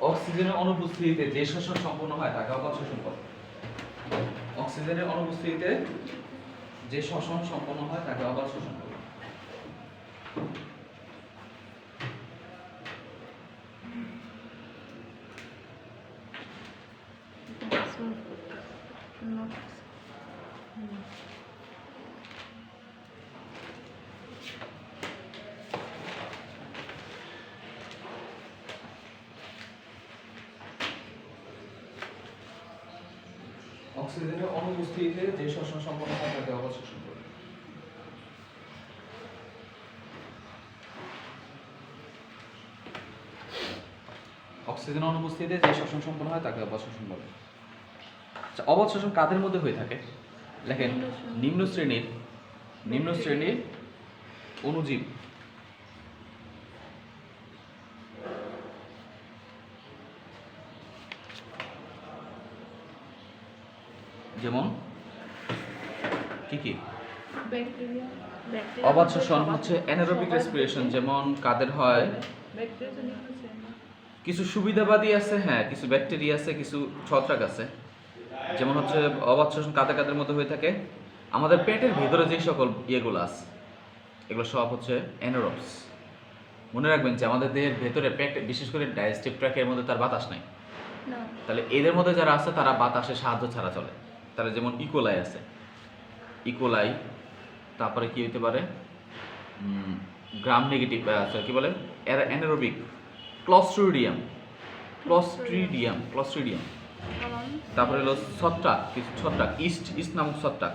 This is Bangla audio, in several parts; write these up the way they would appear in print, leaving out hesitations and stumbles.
অক্সিজেনের অনুপস্থিতিতে যে শ্বসন সম্পন্ন হয় তাকে অবাধ শ্বসন বলে। অক্সিজেনের অনুপস্থিতিতে যে শ্বসন সম্পন্ন হয় তাকে অবাধ শ্বসন বলে। অক্সিজেনের অনুপস্থিতিতে যে শ্বসন সম্পন্ন হয় তাকে অবাধ শ্বসন বলে। অক্সিজেনের অনুপস্থিতিতে যে শ্বসন সম্পন্ন হয় তাকে অবাধ শ্বসন বলে। আচ্ছা, অবাধ শ্বসন কাদের মধ্যে হয়ে থাকে? দেখেন, নিম্ন শ্রেণীর অণুজীব, যেমন কি কি অবাধ শ্বসন হচ্ছে অ্যানারোবিক রেসপিরেশন, যেমন কাদের হয়? কিছু সুবিধাবাদী আছে, হ্যাঁ, কিছু ব্যাকটেরিয়া আছে, কিছু ছত্রাক আছে। যেমন হচ্ছে অবাধ শ্বসন কাদের মধ্যে হয়ে থাকে? আমাদের পেটের ভিতরে যে সকল ইয়েগুলো আছে এগুলো সব হচ্ছে অ্যানারোবস। মনে রাখবেন যে আমাদের দেহের ভেতরে পেট, বিশেষ করে ডাইজেস্টিভ ট্র্যাকের মধ্যে তার বাতাস নাই, তাহলে এদের মধ্যে যারা আছে তারা বাতাসের সাহায্য ছাড়া চলে। তাহলে যেমন ইকোলাই আছে, ইকোলাই, তারপরে কি হইতে পারে গ্রাম নেগেটিভ, কি বলে অ্যানারোবিক ক্লস্ট্রিডিয়াম, তারপরে হলো ছত্রাক, কিছু ছত্রাক, ইস্ট নামক ছত্রাক,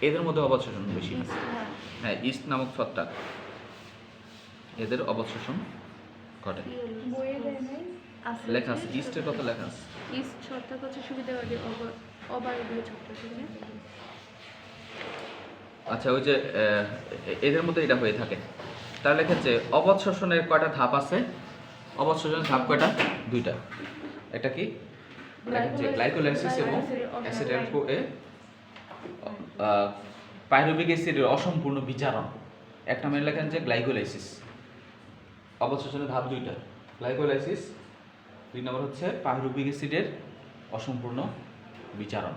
এদের মধ্যে অবাধ শ্বসন বেশি। হ্যাঁ, ইস্ট নামক ছত্রাক, এদের অবাধ শ্বসন ঘটে। লেখা আছে ইস্টের কথা লেখা আছে। ইস্ট ছত্রাক হচ্ছে সুবিধাবাদী অবায়বীয় ছত্রাক। আচ্ছা, ওই যে এদের মধ্যে এটা হয়ে থাকে। তাহলে ক্ষেত্রে অবাধ শ্বসনের কয়টা ধাপ আছে? অবাধ শ্বসনের ধাপ কয়টা? দুইটা। এটা কি? গ্লাইকোলাইসিস এবং পাইরুভিক অ্যাসিডের অসম্পূর্ণ বিচারণ। এক নামে লেখেন যে গ্লাইকোলাইসিস। অবাধ শ্বসনের ধাপ দুইটা, গ্লাইকোলাইসিস, দুই নম্বর হচ্ছে পাইরুভিক অ্যাসিডের অসম্পূর্ণ বিচারণ।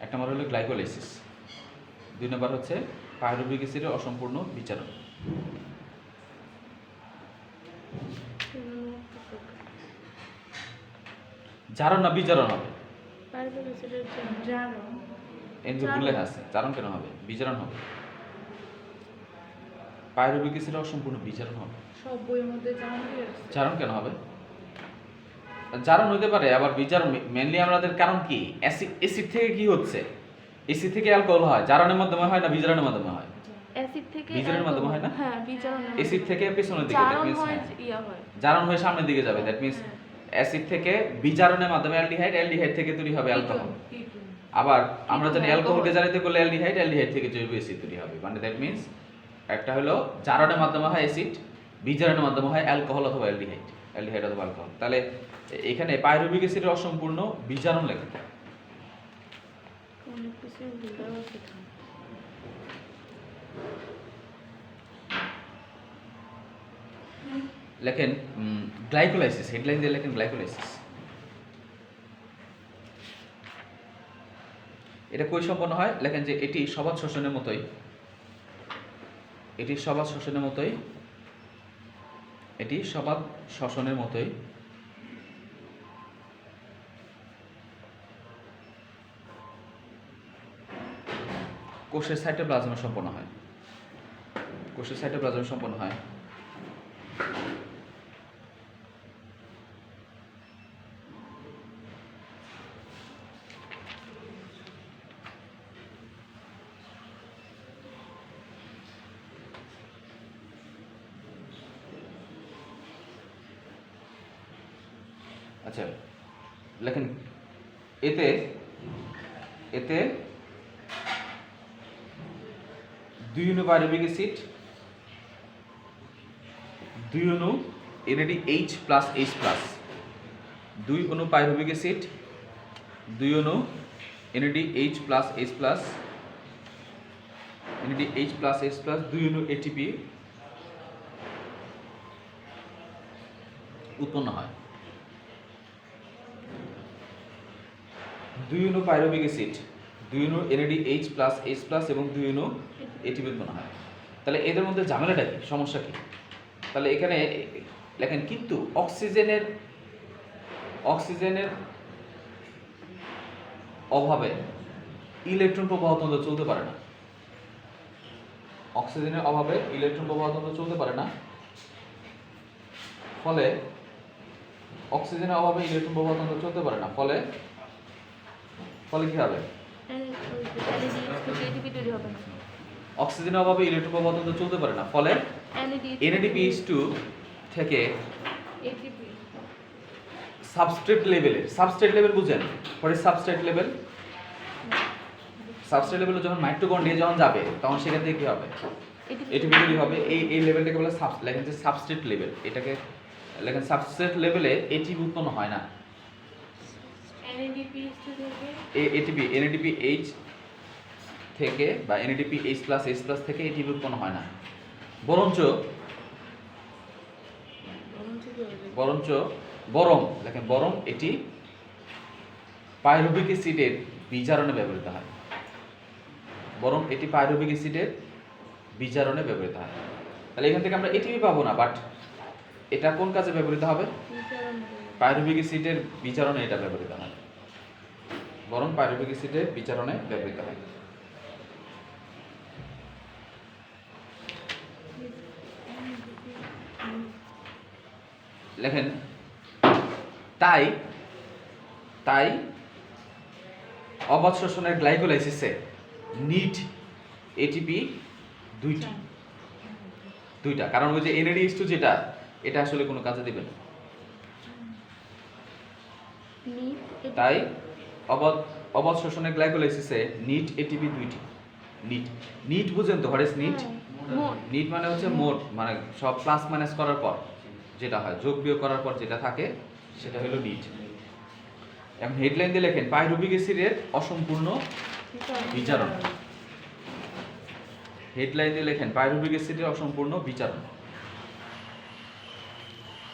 এক নম্বর হলো গ্লাইকোলাইসিস, দুই নম্বর হচ্ছে পাইরুভিক অ্যাসিডের অসম্পূর্ণ বিচারণ। জারণ না বিজারণ হবে? উল্লেখ আছে, জারণ কেন হবে? বিজারণ হবে। পাইরুভিক অ্যাসিডের অসম্পূর্ণ বিজারণ হবে। সব বইয়ের মধ্যে জারণ কেন হবে? জারণ হতে পারে, আবার বিজারণ মেইনলি আমাদের কারণ কি? অ্যাসিড থেকে কি হচ্ছে? অ্যাসিড থেকে অ্যালকোহল হয়, জারণের মাধ্যমে হয় না বিজারণের মাধ্যমে হয়? অ্যাসিড থেকে বিজারণের মাধ্যমে হয় না? হ্যাঁ, বিজারণ। অ্যাসিড থেকে পেছনের দিকে, দ্যাট মিন্স জারণ হয়ে সামনের দিকে যাবে, দ্যাট মিন্স অ্যাসিড থেকে বিজারণের মাধ্যমে অ্যালডিহাইড, অ্যালডিহাইড থেকে তৈরি হবে অ্যালকোহল। আবার আমরা জানি অ্যালকোহলকে জ্বালাতে করলে অ্যালডিহাইড, অ্যালডিহাইড থেকে জৈব অ্যাসিড তৈরি হবে। মানে দ্যাট মিন্স একটা হলো জারণের মাধ্যমে হয় অ্যাসিড, বিজারণের মাধ্যমে হয় অ্যালকোহল অথবা অ্যালডিহাইড, অ্যালডিহাইড অথবা অ্যালকোহল। তাহলে এখানে পাইরুভিক অ্যাসিডের অসম্পূর্ণ বিজারণ লেখা থাকে। লেখেন গ্লাইকোলাইসিস, হেডলাইন দিয়ে লেখেন গ্লাইকোলাইসিস। এটা কই সম্পন্ন হয়? লেখেন যে এটি সবাত শ্বসনের মতোই, এটি সবাত শ্বসনের মতোই, এটি সবাত শ্বসনের মতোই কোষের সাইটোপ্লাজমে সম্পন্ন হয়। কোষের সাইটোপ্লাজমে সম্পন্ন হয়। আচ্ছা, লেখেন এতে এতে 2 অণু পাইরুভিক অ্যাসিড, 2 অণু NADH+, H+, 2 অণু পাইরুভিক অ্যাসিড, 2 অণু NADH+, H+, NADH+, H+, 2 অণু ATP উৎপন্ন হয়। 2 ইউনো পাইরুভিক অ্যাসিড 2 ইউনো NADH প্লাস H প্লাস এবং 2 ইউনো ATP উৎপন্ন হয়। তাহলে এদের মধ্যে ঝামেলাটা কি, সমস্যা কি? তাহলে এখানে লেখেন কিন্তু অক্সিজেনের অভাবে ইলেকট্রন প্রবাহতন্ত্র চলতে পারে না। অক্সিজেনের অভাবে ইলেকট্রন প্রবাহতন্ত্র চলতে পারে না, ফলে অক্সিজেনের অভাবে ইলেকট্রন প্রবাহতন্ত্র চলতে পারে না, ফলে কি হবে? এটিপি তৈরি হবে না। অক্সিজেনের অভাবে ইলেকট্রন প্রবাহতন্ত্র চলতে পারে না, ফলে NADPH2 থেকে এটিপি সাবস্ট্রেট লেভেল বুঝেন? পরে সাবস্ট্রেট লেভেলে যখন মাইটোকন্ড্রিয়া যখন যাবে তখন সেখান থেকে কি হবে? এটিপি তৈরি হবে। এই লেভেলটাকে বলে লেখেন যে সাবস্ট্রেট লেভেল। এটাকে লেখেন সাবস্ট্রেট লেভেলে এটিপি উৎপন্ন হয় না। NADPH থেকে বা NADPH প্লাস H প্লাস থেকে এটিপি উৎপন্ন হয় না, বরং এটি পাইরুভিক অ্যাসিডের বিজারণে ব্যবহৃত হয়। তাহলে এখান থেকে আমরা এটিপি পাবো না, বাট এটা কোন কাজে ব্যবহৃত হবে? পাইরুভিক অ্যাসিডের বিজারণে এটা ব্যবহৃত হয়। লেখেন তাই অবাধ শ্বসনের গ্লাইকোলাইসিসে নিট এটিপি দুইটা, কারণ ওই যে NADH2 যেটা, এটা আসলে কোনো কাজে দিবে না। তাই অবাধ শ্বসনের গ্লাইকোলাইসিসে নিট এটিপি দুইটি। নিট বুঝেন তো? What is NEET? নিট মানে হচ্ছে মোট, মানে সব প্লাস মাইনাস করার পর যেটা হয়, যোগ বিয়োগ করার পর যেটা থাকে সেটা হলো নিট। এখন হেডলাইন দিয়ে লেখেন পাইরুভিক অ্যাসিডের অসম্পূর্ণ বিজারণ।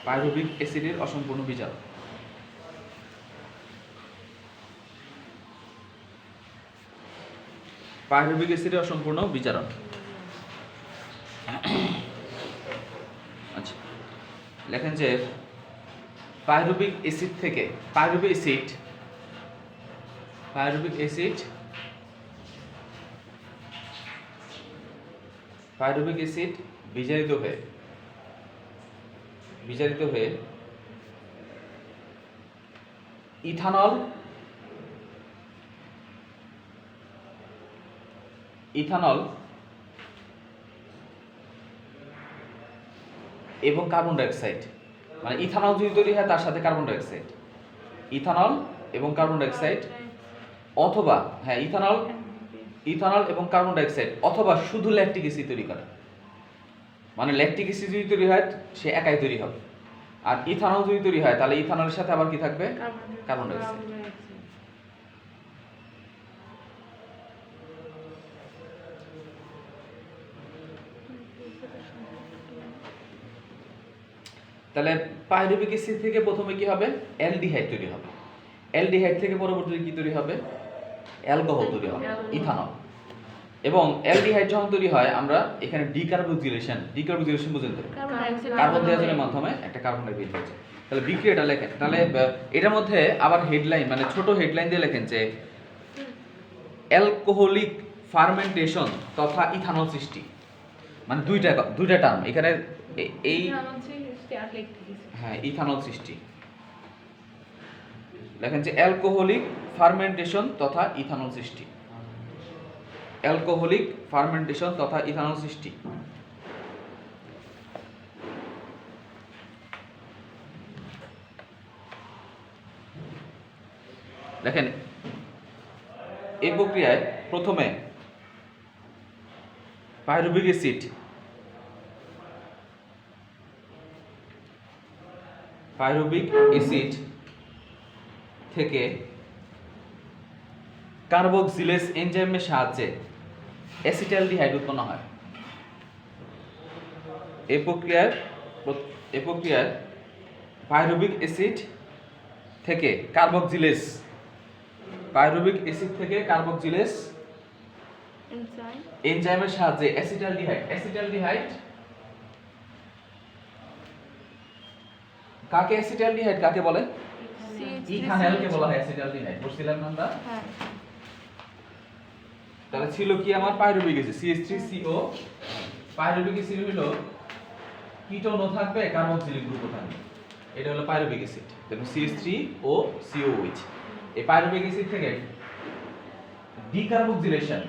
পাইরুভিক অ্যাসিডের অসম্পূর্ণ বিজারণ। পাইরুভিক অ্যাসিডের অসম্পূর্ণ বিজারণ। আচ্ছা, লেখেন যে পাইরুভিক অ্যাসিড বিজারিত হয়ে ইথানল এবং কার্বন ডাইঅক্সাইড, মানে ইথানল যদি তৈরি হয় তার সাথে কার্বন ডাইঅক্সাইড, অথবা ইথানল এবং কার্বন ডাইঅক্সাইড অথবা শুধু ল্যাকটিক অ্যাসিড তৈরি করে। মানে ল্যাকটিক অ্যাসিড যদি তৈরি হয় সে একাই তৈরি হবে, আর ইথানল যদি তৈরি হয় তাহলে ইথানলের সাথে আবার কি থাকবে? Carbon dioxide. তাহলে পাইরুভিক অ্যাসিড থেকে প্রথমে কি হবে? অ্যালডিহাইড তৈরি হবে। অ্যালডিহাইড থেকে পরবর্তীতে কি তৈরি হবে? অ্যালকোহল তৈরি হবে, ইথানল। এবং অ্যালডিহাইড যখন তৈরি হয় আমরা এখানে ডিকার্বক্সিলেশন বুঝেন তো? কার্বন ডাইঅক্সাইডের মাধ্যমে একটা কার্বন ডাইঅক্সাইড হচ্ছে। তাহলে বিক্রিয়াটা লেখেন। তাহলে এটার মধ্যে আবার হেডলাইন, মানে ছোট হেডলাইন দিয়ে লেখেন যে অ্যালকোহলিক ফার্মেন্টেশন তথা ইথানল সৃষ্টি। মানে দুইটা টার্ম এখানে, এই ইথানল সৃষ্টি লেখেন যে অ্যালকোহলিক ফার্মেন্টেশন তথা ইথানল সৃষ্টি। দেখেন এই প্রক্রিয়ায় প্রথমে পাইরুভিক অ্যাসিড থেকে কার্বক্সিলেজ এনজাইমের সাহায্যে অ্যাসিটালডিহাইড উৎপন্ন হয়। এই প্রক্রিয়ায় পাইরুভিক অ্যাসিড থেকে কার্বক্সিলেজ পাইরুভিক অ্যাসিড থেকে কার্বক্সিলেজ এনজাইম এনজাইমের সাহায্যে অ্যাসিটালডিহাইড কাকে অ্যাসিটালডিহাইড কাকে বলে? ইথানলকে বলা হয় অ্যাসিটালডিহাইড। বুঝছিলাম না আমরা? হ্যাঁ তাহলে ছিল কি আমার pyruvic acid CH3CO। Pyruvic acid হলো কিটোনও থাকবে কার্বক্সিলিক গ্রুপও থাকবে, এটা হলো পাইরুভিক অ্যাসিড। দেখুন CH3OCOH। এই পাইরুভিক অ্যাসিড থেকে ডিকার্বক্সিলেশন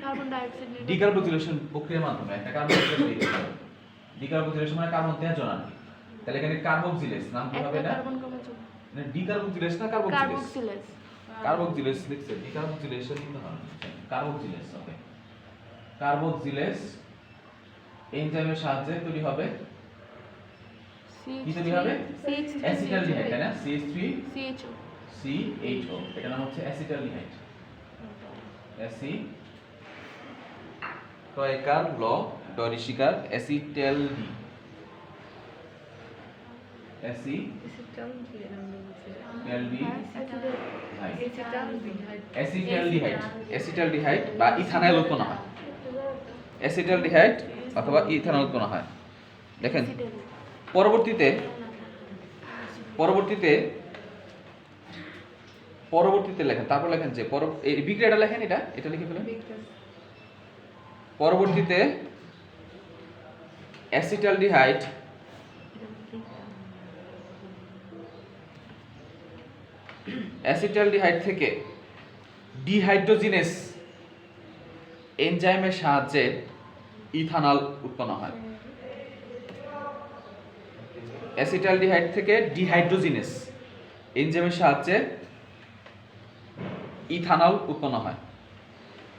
কার্বন ডাইঅক্সাইড ডিকার্বক্সিলেশন প্রক্রিয়ার মাধ্যমে একটা কার্বন ডিকার্বক্সিলেশন মানে কার্বন ত্যাজন আর কি। তাহলে এখানে কার্বক্সিলেজ নাম কি হবে না? কার্বন কমে যাবে মানে ডিকার্বক্সিলেজ না কার্বক্সিলেজ? কার্বক্সিলেজ কার্বক্সিলেজ লিখছে, ডিকার্বক্সিলেশন কিন্তু হয় কার্বক্সিলেজ। ওকে, কার্বক্সিলেজ এনজাইমের সাহায্যে তৈরি হবে কি তৈরি হবে? অ্যাসিটালডিহাইড, তাই না? CH3CHO, এটা নাম হচ্ছে অ্যাসিটালডিহাইড। টয়কার ল ডরিশিকার অ্যাসিটালডি অ্যাসিটালডিহাইড বা ইথানল উৎপন্ন হয়। অ্যাসিটালডিহাইড অথবা ইথানল উৎপন্ন হয়। দেখেন পরবর্তীতে লেখেন, তারপর লেখেন যে এই বিক্রিয়াটা লেখেন, এটা লিখে ফেলেন। পরবর্তীতে অ্যাসিটালডিহাইড থেকে ডিহাইড্রোজিনেস এনজাইমের সাহায্যে ইথানল উৎপন্ন হয়। অ্যাসিটালডিহাইড থেকে ডিহাইড্রোজিনেস এনজাইমের সাহায্যে ইথানল উৎপন্ন হয়।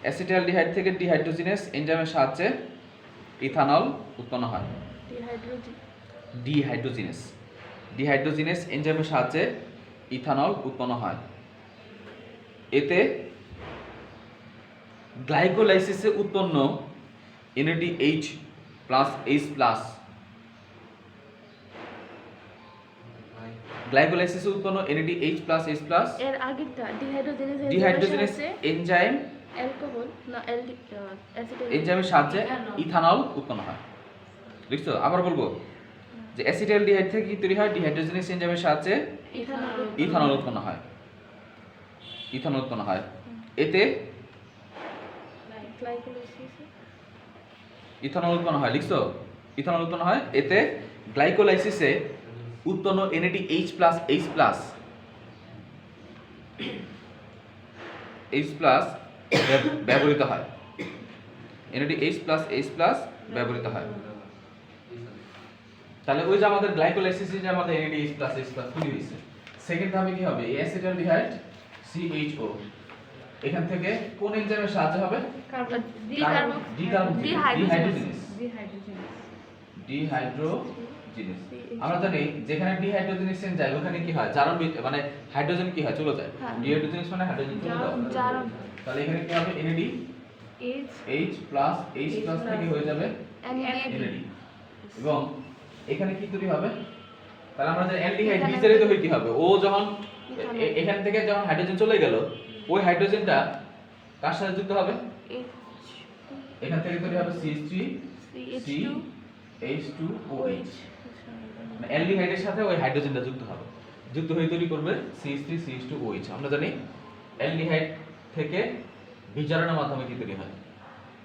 অ্যাসিটালডিহাইড থেকে ডিহাইড্রোজিনেস এনজাইমের সাহায্যে ইথানল উৎপন্ন হয়। ডিহাইড্রোজিনেস এনজাইমের সাহায্যে ইথানল উৎপন্ন হয়। এতে গ্লাইকোলাইসিসে উৎপন্ন NADH+H+ গ্লাইকোলাইসিসে উৎপন্ন NADH+H+ এর আগেরটা ডিহাইড্রোজিনেস এনজাইম অ্যালকোহল না অ্যাসিটাল এনজাইমের সাহায্যে ইথানল উৎপন্ন হয়। লিখছো? আবার বলবো যে অ্যাসিটালডিহাইড থেকে কি তৈরি হয়? ডিহাইড্রোজিনেস এনজাইমের সাহায্যে ইথানল উৎপন্ন হয়। এতে ইথানল উৎপন্ন হয়। লিখছো? ইথানল উৎপন্ন হয়। এতে গ্লাইকোলাইসিসে উৎপন্ন NADH+H+ ব্যবহৃত হয়। NADH+H+ ব্যবহৃত হয়। তাহলে ওই যে আমাদের গ্লাইকোলাইসিসে যে আমাদের NADH+H+ তৈরি হয়েছে, সেকেন্ড ধাপে কি হবে? এই অ্যাসিটালডিহাইড CHO এখান থেকে কোন এনজাইমের সাহায্য হবে? ডিহাইড্রোজিনেস। আমরা জানি যেখানে ডিহাইড্রোজিনেস এনজাইম ওখানে কি হয়? জারণ মানে হাইড্রোজেন কি হয়? চলে যায়। ডিহাইড্রোজিনেস মানে হাইড্রোজেন চলে যাওয়া। তাহলে এখানে কি হবে? NADH+H+ থেকে হয়ে যাবে NAD। এবং এখানে কি তৈরি হবে? তাহলে আমরা যে অ্যালডিহাইড বিস্তারিত হয়ে কি হবে? ও যখন এখান থেকে যখন হাইড্রোজেন চলে গেল, ওই হাইড্রোজেনটা কার সাথে যুক্ত হবে? এখান থেকে তৈরি হবে CH3CH2OH। মানে অ্যালডিহাইডের সাথে ওই হাইড্রোজেনটা যুক্ত হয়ে তৈরি করবে CH3CH2OH। আমরা জানি অ্যালডিহাইড থেকে বিজারণের মাধ্যমে কি তৈরি হয়?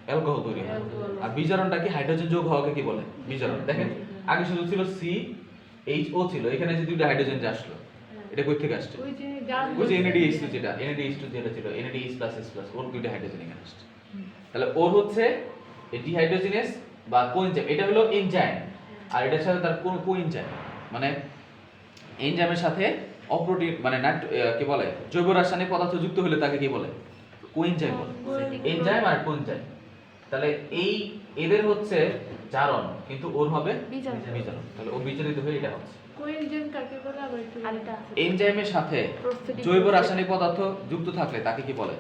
অ্যালকোহল তৈরি হয়। আর বিজারণটা কি? হাইড্রোজেন যোগ হওয়াকে কি বলে? বিজারণ। দেখেন আগে শুধু ছিল CHO ছিল, এখানে যে দুইটা হাইড্রোজেন যে আসলো, এটা কই থেকে আসছে? ওই যে NADH2 যেটা ছিল NADH+H+, ওর দুইটা হাইড্রোজেন এখানে আসছে। তাহলে ওর হচ্ছে এই ডিহাইড্রোজিনেস বা কোএনজাইম, এটা হলো এনজাইম, আর এটার সাথে তার কোন কোএনজাইম মানে এনজাইমের সাথে অপ্রোটিন মানে কি বলে জৈব রাসায়নিক পদার্থ যুক্ত হলে তাকে কি বলে? কোএনজাইম বলে। এনজাইম আর কোএনজাইম। তাহলে এই এদের হচ্ছে জারণ, কিন্তু ওর হবে বিজারণ। তাহলে ও বিজারিত হয়ে এটা হচ্ছে। কোএনজাইম কাকে বলে? আবার একটু আরেকটা আছে। এনজাইমের সাথে জৈব রাসায়নিক পদার্থ যুক্ত থাকলে তাকে কি বলে?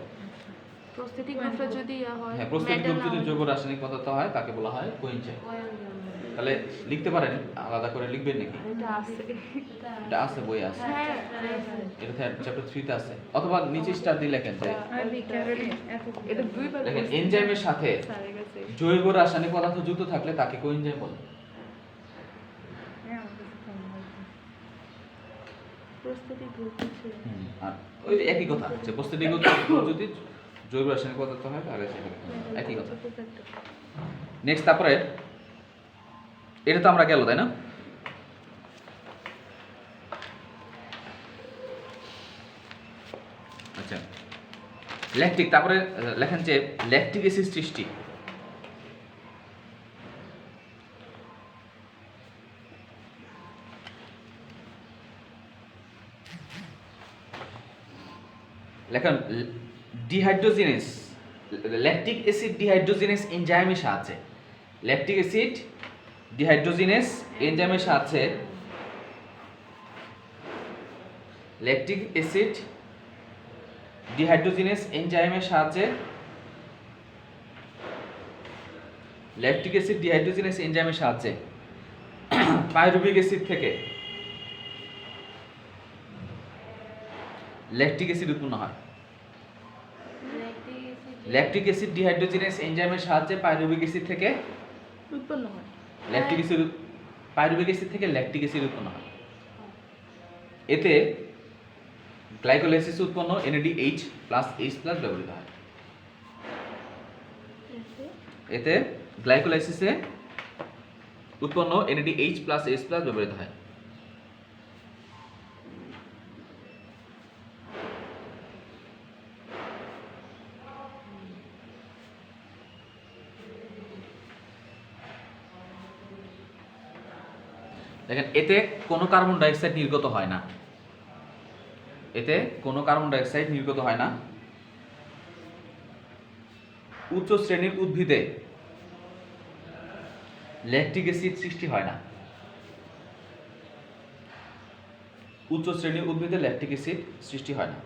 প্রস্থিতিক গ্রুপে যদি হয়, হ্যাঁ, প্রস্থিতিক গ্রুপ যদি জৈব রাসায়নিক পদার্থ হয় তাকে বলা হয় কোএনজাইম। তাহলে লিখতে পারেন, আলাদা করে লিখবেন নাকি? এটা আছে। এটা আছে, বই আছে, হ্যাঁ এটা চ্যাপ্টার 3 তে আছে, অথবা নিচে স্টার দিয়ে লেখেন যে এটা দুইবার দেখেন পড়ছি। এনজাইমের সাথে স্যারের কাছে। জৈব রাসায়নিক পদার্থ যুক্ত থাকলে তাকে কোএনজাইম বলে। প্রস্তুতি ভুল করছে। আর ওই একই কথা যে প্রস্তুতিগত যদি জৈব রাসায়নিক পদার্থ হয় তাহলে সেটা একই কথা। নেক্সট, তারপরে এটা তো আমরা গেল, তাই না? আচ্ছা, ল্যাকটিক, তারপরে লেখেন যে ল্যাকটিক অ্যাসিড সৃষ্টি। লেখেন ডিহাইড্রোজিনেস, ল্যাকটিক অ্যাসিড ডিহাইড্রোজিনেস এনজাইমের সাহায্যে, ল্যাকটিক অ্যাসিড ডিহাইড্রোজিনেস এনজাইমের সাহায্যে, ল্যাকটিক অ্যাসিড ডিহাইড্রোজিনেস এনজাইমের সাহায্যে, ল্যাকটিক অ্যাসিড ডিহাইড্রোজিনেস এনজাইমের সাহায্যে পাইরুভিক অ্যাসিড থেকে ল্যাকটিক অ্যাসিড উৎপন্ন হয়। ল্যাকটিক অ্যাসিড ডিহাইড্রোজিনেস এনজাইমের সাহায্যে পাইরুভিক অ্যাসিড থেকে উৎপন্ন হয়। ল্যাকটিক অ্যাসিড, পাইরুভিক অ্যাসিড থেকে ল্যাকটিক অ্যাসিড উৎপন্ন হয়। এতে গ্লাইকোলাইসিস উৎপন্ন NADH প্লাস H প্লাস ব্যবহৃত হয়। এতে গ্লাইকোলাইসিসে উৎপন্ন NADH প্লাস H প্লাস ব্যবহৃত হয়। দেখেন এতে কোনো কার্বন ডাইঅক্সাইড নির্গত হয় না, এতে কোনো কার্বন ডাইঅক্সাইড নির্গত হয় না। উচ্চ শ্রেণীর উদ্ভিদে ল্যাকটিক অ্যাসিড সৃষ্টি হয় না, উচ্চ শ্রেণীর উদ্ভিদে ল্যাকটিক অ্যাসিড সৃষ্টি হয় না।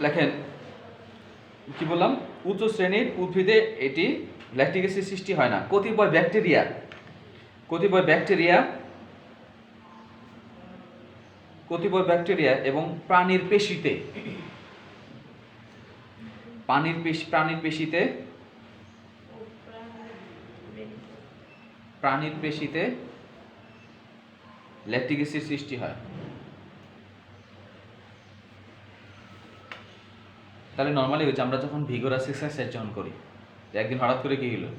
লেখেন কি বললাম, উচ্চ শ্রেণীর উদ্ভিদে এটি ল্যাকটিক অ্যাসিড সৃষ্টি হয় না। কতিপয় ব্যাকটেরিয়া এবং প্রাণীর পেশিতে ল্যাকটিক অ্যাসিড সৃষ্টি হয়। তাহলে নর্মালি হচ্ছে আমরা যখন ভিগোরাস এক্সারসাইজ যখন করি, একদিন হঠাৎ করে কি হলো,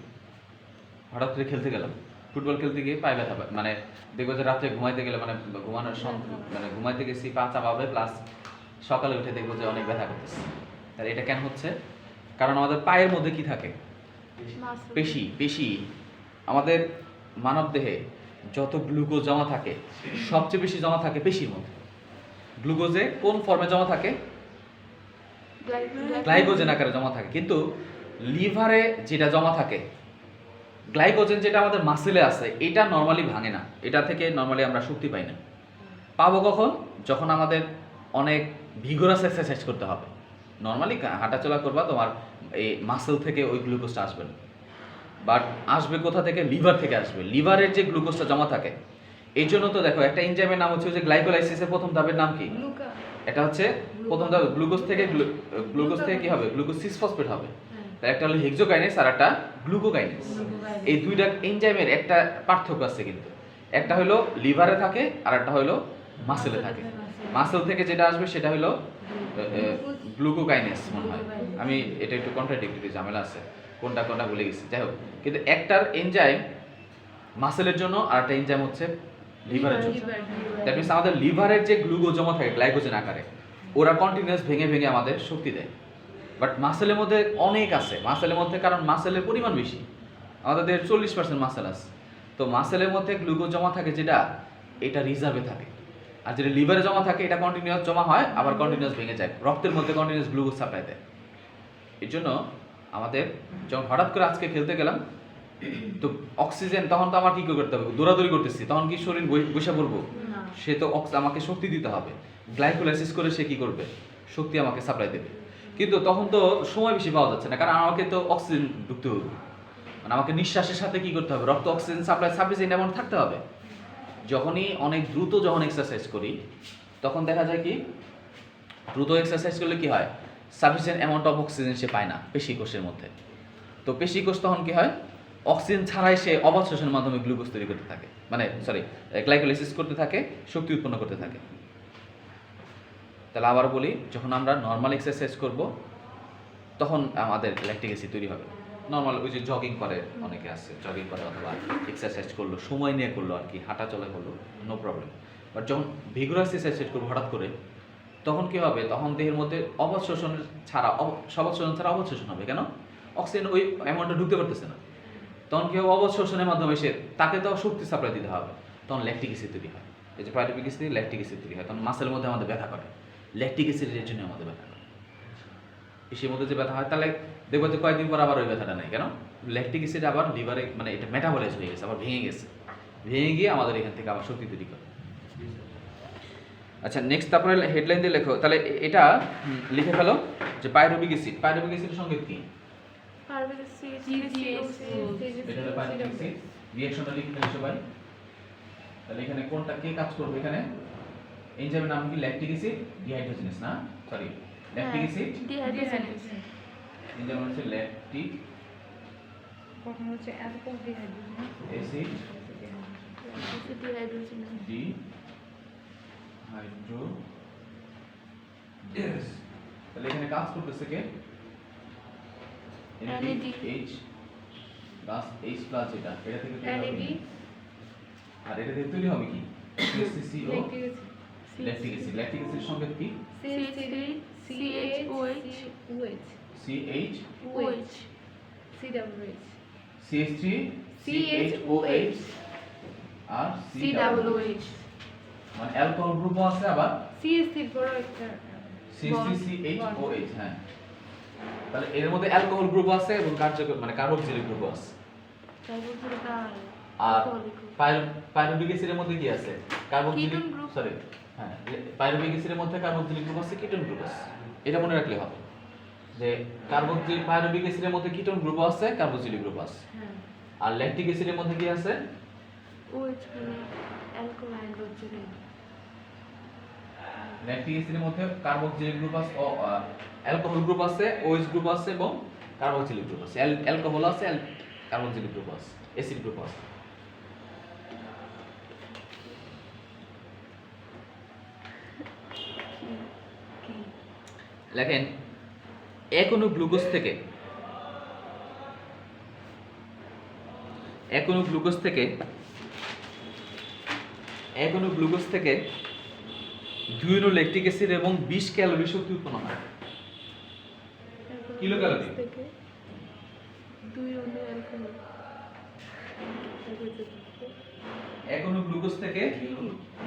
হঠাৎ করে খেলতে গেলাম, ফুটবল খেলতে গিয়ে পায়ে ব্যথা পায়, মানে দেখবো যে রাত্রে ঘুমাইতে গেলে মানে ঘুমাইতে গেছি পা চাপাবে, প্লাস সকালে উঠে দেখবো যে অনেক ব্যথা করতেছে। তাহলে এটা কেন হচ্ছে? কারণ আমাদের পায়ের মধ্যে কি থাকে? পেশি। আমাদের মানব দেহে যত গ্লুকোজ জমা থাকে সবচেয়ে বেশি জমা থাকে পেশির মধ্যে। গ্লুকোজে কোন ফর্মে জমা থাকে? গ্লাইকোজেন আকারে জমা থাকে। কিন্তু লিভারে যেটা জমা থাকে গ্লাইকোজেন, যেটা আমাদের মাসেলে আছে, এটা নর্মালি ভাঙে না, এটা থেকে নর্মালি আমরা শক্তি পাই না। পাবো কখন? যখন আমাদের অনেক ভিগোরাস এক্সারসাইজ করতে হবে। নর্মালি হাঁটাচলা করবা, তোমার এই মাসেল থেকে ওই গ্লুকোজটা আসবে না, বাট আসবে কোথা থেকে? লিভার থেকে আসবে। লিভারের যে গ্লুকোজটা জমা থাকে, এই জন্য তো দেখো একটা এনজাইমের নাম হচ্ছে যে গ্লাইকোলাইসিসের প্রথম ধাপের নাম কি? এটা হচ্ছে প্রথম ধাপ। গ্লুকোজ থেকে কি হবে? গ্লুকোজ 6 ফসফেট হবে। তার একটা হলো হেক্সোকাইনেস আর একটা গ্লুকোকাইনেস। এই দুইটা এনজাইমের একটা পার্থক্য আছে, কিন্তু একটা হলো লিভারে থাকে আর একটা হলো মাসেলে থাকে। মাসেল থেকে যেটা আসবে সেটা হলো গ্লুকোকাইনেস মনে হয়, আমি এটা একটু কন্ট্রাডিক্টরি, ঝামেলা আছে, কোনটা ভুলে গেছি। যাই হোক, কিন্তু একটার এনজাইম মাসেলের জন্য আর একটা এনজাইম হচ্ছে লিভারের জন্য। দ্যাট মিনস আমাদের লিভারের যে গ্লুকোজ জমা থাকে গ্লাইকোজেন আকারে, ওরা কন্টিনিউয়াস ভেঙে আমাদের শক্তি দেয়। বাট মাসেলের মধ্যে অনেক আছে, মাসেলের মধ্যে, কারণ মাসেলের পরিমাণ বেশি, আমাদের 40% মাসেল আছে। তো মাসেলের মধ্যে গ্লুকোজ জমা থাকে যেটা, এটা রিজার্ভে থাকে। আর যেটা লিভারে জমা থাকে এটা কন্টিনিউয়াস জমা হয়, আবার কন্টিনিউয়াস ভেঙে যায়, রক্তের মধ্যে কন্টিনিউয়াস গ্লুকোজ সাপ্লাই দেয়। এই জন্য আমাদের যখন হঠাৎ করে আজকে খেলতে গেলাম, তো অক্সিজেন তখন তো আমার কি করতে হবে, দৌড়াদৌড়ি করতেছি, তখন কি শরীর বসে পড়বো? না। সে তো আমাকে শক্তি দিতে হবে, গ্লাইকোলাইসিস করে সে কি করবে, শক্তি আমাকে সাপ্লাই দেবে। কিন্তু তখন তো সময় বেশি পাওয়া যাচ্ছে না, কারণ আমাকে তো অক্সিজেন ঢুকতে হবে, মানে আমাকে নিঃশ্বাসের সাথে কি করতে হবে, রক্ত অক্সিজেন সাপ্লাই সাফিসিয়েন্ট এমন থাকতে হবে। যখনই অনেক দ্রুত যখন এক্সারসাইজ করি তখন দেখা যায় কি, দ্রুত এক্সারসাইজ করলে কি হয়, সাফিসিয়েন্ট অ্যামাউন্ট অফ অক্সিজেন সে পায় না পেশি কোষের মধ্যে। তো পেশি কোষ তখন কি হয়, অক্সিজেন ছাড়াই সে অবাধ শোষণের মাধ্যমে গ্লুকোজ তৈরি করতে থাকে, মানে সরি গ্লাইকোলাইসিস করতে থাকে, শক্তি উৎপন্ন করতে থাকে। তাহলে আবার বলি, যখন আমরা নর্মাল এক্সারসাইজ করব তখন আমাদের ল্যাকটিক অ্যাসিড তৈরি হবে। নর্মাল ওই যে জগিং করে অনেকে আছে, জগিং করে অথবা এক্সারসাইজ করলো, সময় নিয়ে করলো আর কি, হাঁটা চলা করলো, নো প্রবলেম। বাট যখন ভিগোরাস এক্সারসাইজ করবো হঠাৎ করে, তখন কি হবে, তখন দেহের মধ্যে অবাধ শোষণ ছাড়া সবাধ শোষণ ছাড়া অবাধ শোষণ হবে। কেন? অক্সিজেন ওই অ্যামাউন্টটা ঢুকতে পারতেছে না। তখন কি হবে, অবাধ শোষণের মাধ্যমে সে তাকে তো শক্তি সাপ্লাই দিতে হবে, তখন ল্যাকটিক অ্যাসিড তৈরি হয়। এই যে পাইরুভিক অ্যাসিড, ল্যাকটিক অ্যাসিড তৈরি হয়, তখন মাসেলের মধ্যে আমাদের ব্যথা করে, ল্যাকটিক অ্যাসিডের জন্য আমাদের ব্যথা করে। পেশির মধ্যে যে ব্যথা হয়, তাহলে দেখবো যে কয়েকদিন পর আবার ওই ব্যথাটা নেই। কেন? ল্যাকটিক অ্যাসিড আবার লিভারে, মানে এটা মেটাবলাইজ হয়ে গেছে, আবার ভেঙে গেছে, ভেঙে গিয়ে আমাদের এখান থেকে আবার শক্তি তৈরি করে। আচ্ছা, নেক্সট তারপরে হেডলাইন দিয়ে লেখো, তাহলে এটা লিখে ফেলো যে পাইরুভিক অ্যাসিড, পাইরুভিক অ্যাসিডের সঙ্গে কি, পাইরুভিক অ্যাসিড, এটা হলো পাইরুভিক অ্যাসিড। রিঅ্যাকশনটা লিখে ফেলো সবাই। তাহলে এখানে কোনটা কে কাজ করবে, এখানে এনজাইমের নাম কি, ল্যাকটিক অ্যাসিড ডিহাইড্রোজেনেস, না sorry lactic acid dehydrogenase. Enzyme হচ্ছে ল্যাকটিক কখন হচ্ছে alcohol dehydrogenase acid dehydrogenase. Dehydrogenase. তাহলে এখানে কাজ করতেছে কে, NAD H plus H plus, এটা থেকে তৈরি হবে NAD কি? আর এটা থেকে তৈরি হবে কি, CCO lactic acid. Lactic acid সংকেত কি, CH3 CHOH CH CWH CH3 CHOH আর COOH। মানে অ্যালকোহল গ্রুপও আছে, আবার CH3 বড় একটা CH3CHOH। হ্যাঁ, তাহলে এর মধ্যে অ্যালকোহল গ্রুপ আছে এবং কার্যকর মানে কার্বক্সিলিক গ্রুপ আছে। আর পাইরুভিক অ্যাসিডের মধ্যে কি আছে, কার্বক্সিলিক Ketone group। সরি হ্যাঁ, পাইরুভিক অ্যাসিডের মধ্যে কার্বক্সিলিক গ্রুপ আছে, কিটোন গ্রুপ আছে। এটা মনে রাখলে হবে যে কার্বক্সিলিক পাইরুভিক অ্যাসিডের মধ্যে কিটোন গ্রুপ আছে, কার্বক্সিলিক গ্রুপ আছে। হ্যাঁ আর ল্যাকটিক অ্যাসিডের মধ্যে কি আছে, OH মানে অ্যালকোহল হাইড্রোজেন। ল্যাকটিক অ্যাসিডের মধ্যে কার্বক্সিলিক গ্রুপ আছে, অ্যালকোহল গ্রুপ আছে, OH গ্রুপ আছে এবং কার্বক্সিলিক গ্রুপ আছে। অ্যালকোহল আছে, কার্বক্সিলিক গ্রুপ আছে, অ্যাসিড গ্রুপ আছে। লেখেন, এক অণু গ্লুকোজ থেকে এক অণু গ্লুকোজ থেকে 2 অণু ল্যাকটিক অ্যাসিড এবং 20 ক্যালোরি শক্তি উৎপন্ন হয়। কিলোক্যালোরি। থেকে 2 অণু অ্যালকোহল। এক অণু গ্লুকোজ থেকে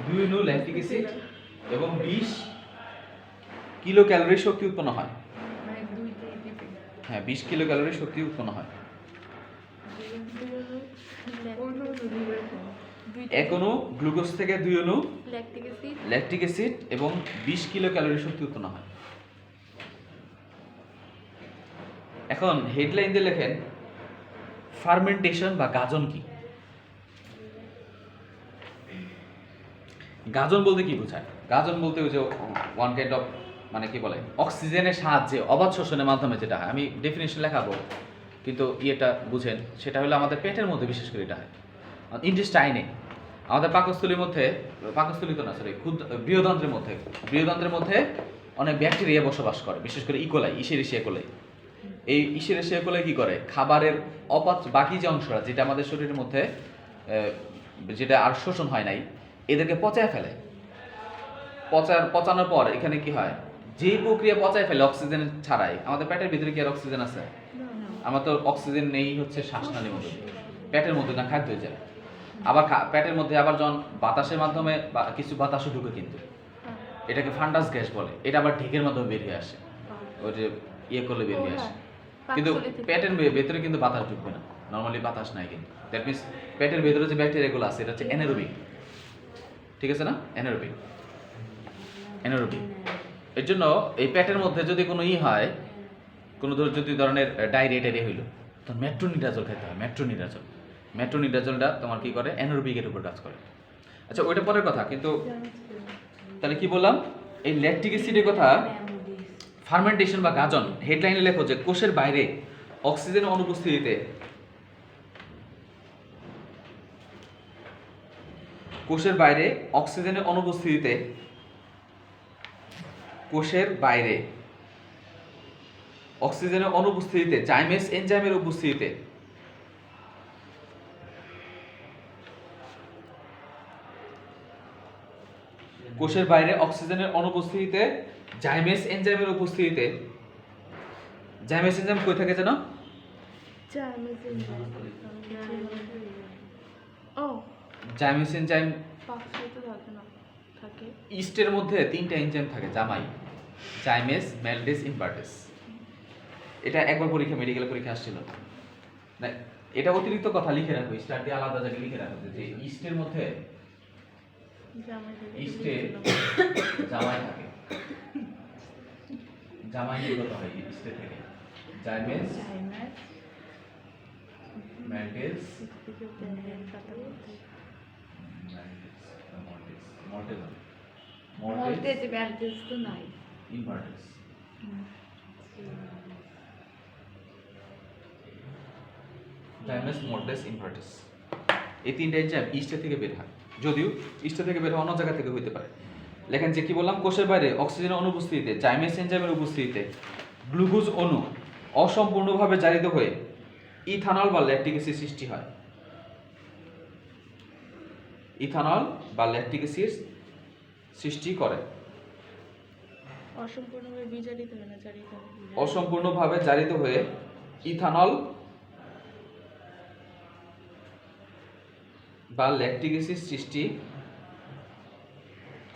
2 অণু ল্যাকটিক অ্যাসিড এবং 20 কিলো ক্যালোরি শক্তি উৎপন্ন হয়। মানে 2 কেজি হ্যাঁ, 20 কিলো ক্যালোরি শক্তি উৎপন্ন হয়। এক অণু গ্লুকোজ থেকে 2 অণু ল্যাকটিক অ্যাসিড ল্যাকটিক অ্যাসিড এবং 20 কিলো ক্যালোরি শক্তি উৎপন্ন হয়। এখন হেডলাইন দিয়ে লেখেন, ফার্মেন্টেশন বা গাজন কি। গাজন বলতে কি বোঝায়? গাজন বলতে ওই যে ওয়ান কাইন্ড অফ, মানে কি বলে, অক্সিজেনের সাহায্যে অবাধ শোষণের মাধ্যমে যেটা হয়, আমি ডেফিনেশন লেখাবো কিন্তু ইয়েটা বুঝেন, সেটা হলো আমাদের পেটের মধ্যে বিশেষ করে এটা হয়, ইন্টেস্টাইনে, আমাদের পাকস্থলীর মধ্যে, পাকস্থলী তো না সরি বৃহদান্ত্রের মধ্যে অনেক ব্যাকটেরিয়া বসবাস করে, বিশেষ করে ইকোলাই, ইশেরিশিয়া কোলাই। এই ইশেরিশিয়া কোলাই কি করে, খাবারের বাকি যে অংশটা যেটা আমাদের শরীরের মধ্যে যেটা আর শোষণ হয় নাই, এদেরকে পচায় ফেলে। পচানোর পর এখানে কি হয়, যেই প্রক্রিয়া পচায় ফেলে অক্সিজেন ছাড়াই, আমাদের পেটের ভিতরে কি আর অক্সিজেন আছে? আমার তো অক্সিজেন নেই হচ্ছে শ্বাসনালীর মধ্যে, পেটের মধ্যে না খাদ্য হয়ে যায়। আবার পেটের মধ্যে আবার যখন বাতাসের মাধ্যমে কিছু বাতাসও ঢুকে, কিন্তু এটাকে ফান্ডাস গ্যাস বলে, এটা আবার ঢেকের মাধ্যমে বেরিয়ে আসে, ওই যে ইয়ে করলে বেরিয়ে আসে, কিন্তু পেটের ভেতরে কিন্তু বাতাস ঢুকবে না, নর্মালি বাতাস নাই কিন্তু। দ্যাট মিনস পেটের ভেতরে যে ব্যাকটেরিয়াগুলো আছে এটা হচ্ছে অ্যানারোবিক, ঠিক আছে না? Anaerobic, anaerobic. এর জন্য এই পেটের মধ্যে যদি কোনো হয়, কোনো যদি ধরনের ডায়রিয়া হইলো, তখন মেট্রোনিডাজল খেতে হয়। মেট্রোনিডাজলটা তোমার কি করে? অ্যানারোবিকের উপর কাজ করে। আচ্ছা ওইটা পরের কথা, কিন্তু তাহলে কি বললাম? এই ল্যাকটিক অ্যাসিডের কথা, ফার্মেন্টেশন বা গাজন, হেডলাইনে লেখো যে কোষের বাইরে অক্সিজেনের অনুপস্থিতিতে কোষের বাইরে অক্সিজেনের অনুপস্থিতিতে কোষের বাইরে অক্সিজেনের অনুপস্থিতিতে জাইমেস এনজাইমের উপস্থিতিতে কোষের বাইরে অক্সিজেনের অনুপস্থিতিতে জাইমেস এনজাইমের উপস্থিতিতে, জাইমেস এনজাইম কই থাকে জানো? ও জাইমেস এনজাইম পাকস্থলিতে থাকে না, থাকে ইস্টের মধ্যে 3টা এনজাইম থাকে, জাইমেস, ম্যালডেস, ইনভার্টেস। এটা একবার পরীক্ষা, মেডিকেল পরীক্ষা আসছিল না, এটা অতিরিক্ত কথা লিখে রাখো, স্টার দিয়ে আলাদা জায়গায় লিখে রাখো যে ইস্টের মধ্যে ইস্টে জামাই থাকে, জামাই নির্গত হয় ইস্টে থেকে, জাইমেস, ম্যালডেস, মল্টেজ ব্যালটেজ তো নাই। ইনভার্টেস। জাইমেস, মল্টেস, ইনভার্টেস, এই 3টা এনজাইম ইস্টে থেকে বের হয়, যদিও ইস্টে থেকে বের হয় অন্য জায়গা থেকে হইতে পারে। লেখেন যে কি বললাম, কোষের বাইরে অক্সিজেনের অনুপস্থিতিতে জাইমেস এনজাইমের উপস্থিতিতে গ্লুকোজ অণু অসম্পূর্ণভাবে জারিত হয়ে ইথানল বা ল্যাকটিক অ্যাসিড সৃষ্টি হয়। ইথানল বা ল্যাকটিক অ্যাসিড সৃষ্টি করে। অসম্পূর্ণভাবে বিজারিত হয় না, জারিত হয়। অসম্পূর্ণভাবে জারিত হয়ে ইথানল বা ল্যাকটিক অ্যাসিড সৃষ্টি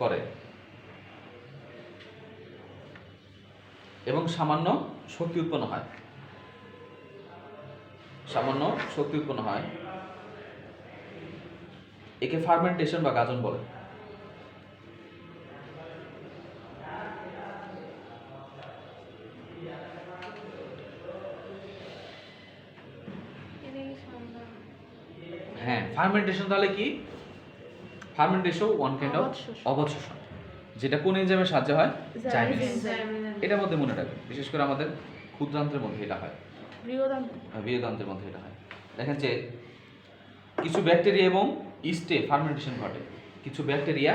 করে এবং সামান্য শক্তি উৎপন্ন হয়। একে ফার্মেন্টেশন বা গাজন বলে। হ্যাঁ, ফার্মেন্টেশন তাহলে কি? ফার্মেন্টেশন ওয়ান কাইন্ড অফ অবাত শোষণ, যেটা কোন এনজাইমের সাহায্যে হয়? জাইমেস। এটার মধ্যে মনে রাখবেন, বিশেষ করে আমাদের ক্ষুদ্রান্ত্রের মধ্যে এটা হয়, বৃহদান্ত্রের মধ্যে এটা হয়। দেখেন যে কিছু ব্যাকটেরিয়া এবং ইস্টে ফার্মেন্টেশন ঘটে। কিছু ব্যাকটেরিয়া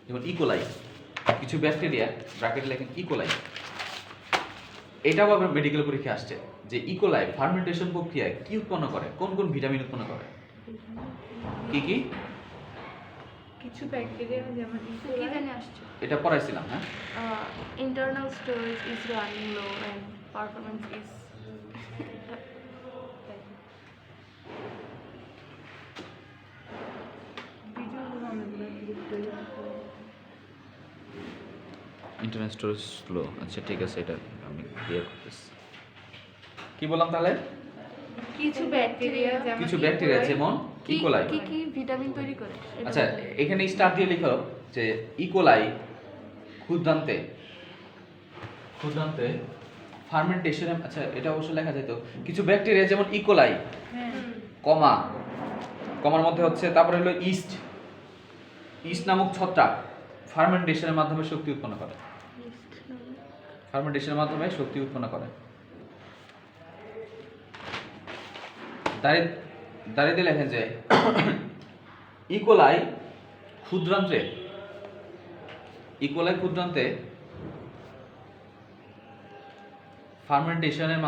যেমন ইকোলাই, কিছু ব্যাকটেরিয়া ব্র্যাকেটে লেখেন ইকোলাই, এটাও আবার মেডিকেল পরীক্ষা আসছে যে ইকোলাই ফার্মেন্টেশন প্রক্রিয়ায় কি উৎপন্ন করে, কোন কোন ভিটামিন উৎপন্ন করে, কি কি? কিছু ব্যাকটেরিয়া যেমন কি জানি আসছে? এটা পড়াইছিলাম, হ্যাঁ। Internal storage is running low and performance is internal storage slow. আচ্ছা ঠিক আছে, এটা আমি ক্লিয়ার করতেছি। কি বললাম তাহলে? কিছু ব্যাকটেরিয়া যেমন ইকোলাই। কি কি ভিটামিন তৈরি করে? এটা আচ্ছা বলতে হবে। এখানে স্টার দিয়ে লিখো যে ইকোলাই ক্ষুদ্রান্তে ফার্মেন্টেশন। আচ্ছা এটা অবশ্য লেখা যেত, কিছু ব্যাকটেরিয়া যেমন ইকোলাই, কমার মধ্যে হচ্ছে, তারপরে হলো ইস্ট নামক ছত্রাক ফার্মেন্টেশনের মাধ্যমে শক্তি উৎপন্ন করে। দাঁড়িয়ে লেখেন যে ইকোলাই ক্ষুদ্রান্তে ফার্মেন্টেশনের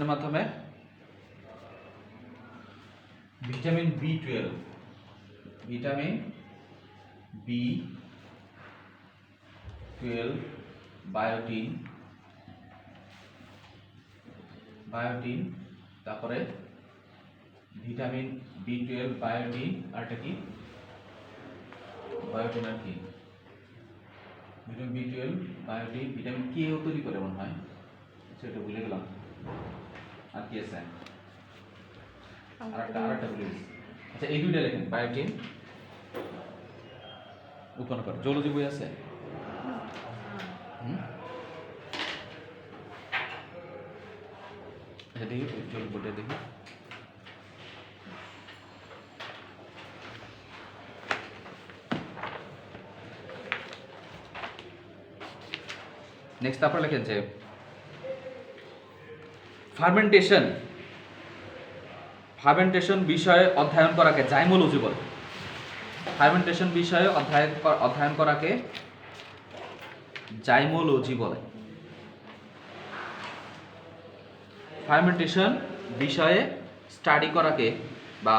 মাধ্যমে ভিটামিন B12 বায়োটিন, তারপরে ভিটামিন B12 বায়োটিন, আর এটা কি? বায়োটিন আর কি? ভিটামিন বি 12 বায়োটিন ভিটামিন কেও তৈরি করে মনে হয়, আচ্ছা এটা ভুলে গেলাম। আর কি আছে? আরেকটা ভুলে গেছি। আচ্ছা এই দুইটা লেখেন, বায়োটিন উৎপন্ন করে। জলজি বই আছে? আচ্ছা দেখি জল বইটা দেখি। নেক্সট আপনারা লেখেন যে ফার্মেন্টেশন বিষয়ে অধ্যয়ন করাকে জাইমোলজি বলে। ফার্মেন্টেশন বিষয়ে অধ্যয়ন করাকে জাইমোলজি বলে। ফার্মেন্টেশন বিষয়ে স্টাডি করাকে বা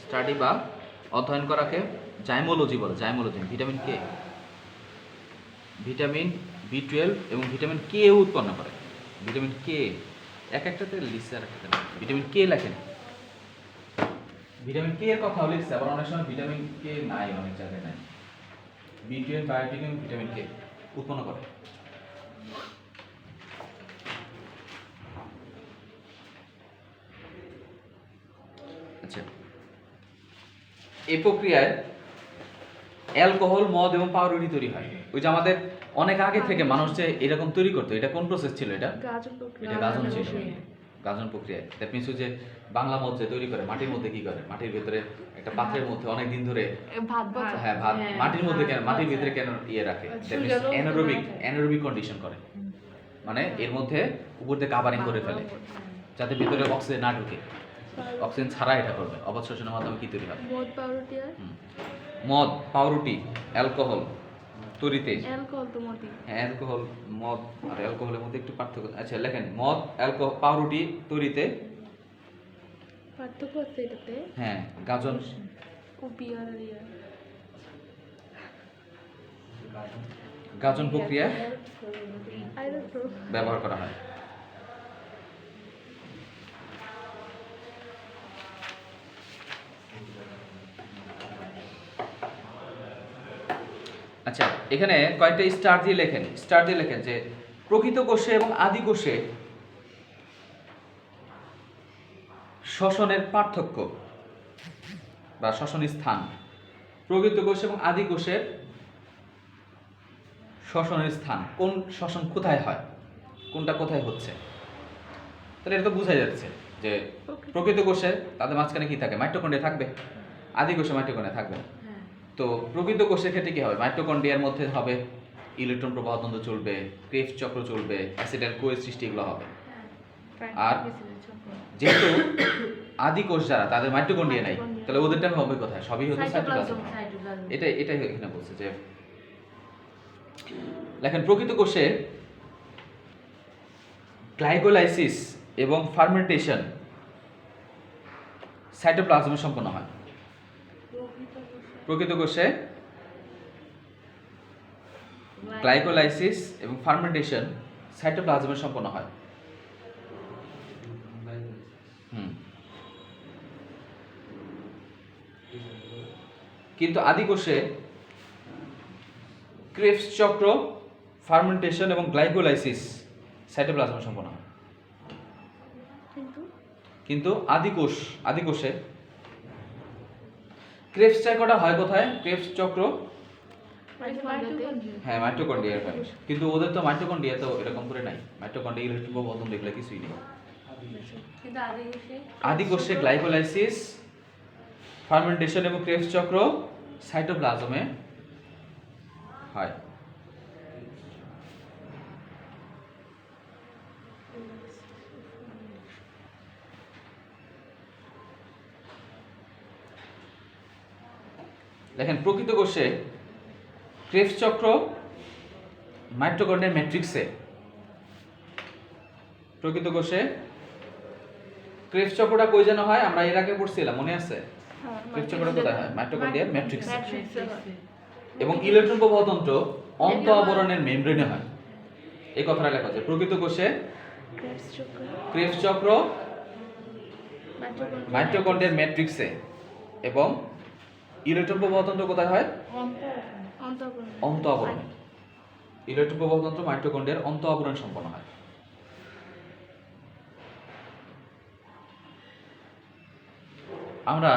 স্টাডি বা অধ্যয়ন করাকে জাইমোলজি বলে। জাইমোলজি। ভিটামিন বি 12 এবং ভিটামিন কে উৎপন্ন করে। ভিটামিন কে এক একটাতে লিখছে, আর একটা ভিটামিন কে লেখেন। ভিটামিন কে এর কথাও লিখছে, আবার অনেক সময় ভিটামিন কে নাই, অনেক জায়গায় নাই। বি 12 বায়োটিন এবং ভিটামিন কে উৎপন্ন করে। আচ্ছা এই প্রক্রিয়ায় অ্যালকোহল, মদ এবং পাউরুটি তৈরি হয়। ওই যে আমাদের অনেক আগে থেকে মানুষ যে এরকম তৈরি করতো, এটা কোন প্রসেস ছিল? এটা গাজন প্রক্রিয়া। এটা গাজন ছিল, গাজন প্রক্রিয়া। দ্যাট মিনস যে বাংলা মদ যে তৈরি করে মাটির মধ্যে কি করে, মাটির ভিতরে একটা পাত্রের মধ্যে অনেক দিন ধরে ভাত ভাত হ্যাঁ ভাত মাটির মধ্যে কেন, মাটির ভিতরে কেন ইয়ে রাখে, দ্যাট মিনস অ্যানারোবিক কন্ডিশন করে, মানে এর মধ্যে উপর দিয়ে কাভারিং করে ফেলে যাতে ভিতরে অক্সিজেন না ঢুকে। অক্সিজেন ছাড়া এটা করবে। অবাত শোষণের মাধ্যমে কি তৈরি হয়? মদ পাউরুটি আর মদ, পাউরুটি, অ্যালকোহল তৈরিতে। অ্যালকোহল তো মদই। হ্যাঁ অ্যালকোহল, মদ আর অ্যালকোহলের মধ্যে একটু পার্থক্য। আচ্ছা লেখেন মদ, অ্যালকোহল, পাউরুটি তৈরিতে পার্থক্য আছে এটাতে। হ্যাঁ গাজন ও বিয়ার আর ইয়ার। গাজন প্রক্রিয়া আই ডোন্ট নো। ব্যবহার করা হয়। আচ্ছা এখানে কয়েকটা স্টার দিয়ে লেখেন যে প্রকৃত কোষে এবং আদি কোষে শ্বসনের পার্থক্য বা শ্বসন স্থান। প্রকৃত কোষ এবং আদি কোষের শ্বসনের স্থান, কোন শ্বসন কোথায় হয়, কোনটা কোথায় হচ্ছে। তাহলে এটা তো বোঝা যাচ্ছে যে প্রকৃত কোষে তাদের মাঝখানে কি থাকে, মাইটোকন্ড্রিয়া থাকবে, আদি কোষে মাইটোকন্ড্রিয়া থাকবে। তো প্রকৃত কোষের ক্ষেত্রে কি হবে, মাইটোকন্ড্রিয়ার মধ্যে হবে ইলেকট্রন প্রবাহতন্ত্র চলবে, ক্রেবস চক্র চলবে, অ্যাসিডাল কোয়ের সৃষ্টি এগুলো হবে। আর যেহেতু আদি কোষ যারা তাদের মাইটোকন্ড্রিয়া নাই, তাহলে ওদেরটা হবে কোথায়, সবই হচ্ছে সাইটোপ্লাজম। এটাই এখানে বলছে যে লেখেন প্রকৃত কোষে গ্লাইকোলাইসিস এবং ফার্মেন্টেশন সাইটোপ্লাজমে সম্পন্ন হয়। প্রকৃত কোষে গ্লাইকোলাইসিস এবং ফার্মেন্টেশন সাইটোপ্লাজমে সম্পন্ন হয়। কিন্তু আদি কোষে ক্রেবস চক্র, ফার্মেন্টেশন এবং গ্লাইকোলাইসিস সাইটোপ্লাজমে সম্পন্ন হয়। কিন্তু আদি কোষে ক্রেবস চক্রটা হয় কোথায়? ক্রেবস চক্র হ্যাঁ মাইটোকন্ড্রিয়ার হয়, কিন্তু ওদের তো মাইটোকন্ড্রিয়া তো এরকম করে নাই। মাইটোকন্ড্রিয়া ইলেকট্রন প্রবাহতন্ত্র এগুলো কিছুই নেই। আদি কোষে গ্লাইকোলাইসিস, ফার্মেন্টেশন এবং ক্রেবস চক্র সাইটোপ্লাজমে হয়। দেখেন প্রকৃত কোষে ক্রেবস চক্র মাইটোকন্ড্রিয়ার ম্যাট্রিক্সে, প্রকৃত কোষে ক্রেবস চক্রটা কই যেন হয়, আমরা এর আগে পড়ছিলাম মনে আছে? ক্রেবস চক্রটা কোথায় হয়? মাইটোকন্ড্রিয়ার ম্যাট্রিক্সে। এবং ইলেকট্রন প্রবাহতন্ত্র অন্ত আবরণের মেমব্রেনে হয়। এই কথাটা লেখা আছে প্রকৃত কোষে ক্রেবস চক্র মাইটোকন্ড্রিয়ার ম্যাট্রিক্সে এবং ইলেকট্রন প্রবাহতন্ত্র কোথায় হয়? অন্তঃকরণ। অন্ত আবরণে। ইলেকট্রন প্রবাহ তন্ত্র মাইটোকন্ড্রিয়ার অন্ত আবরণ সম্পন্ন হয়। আমরা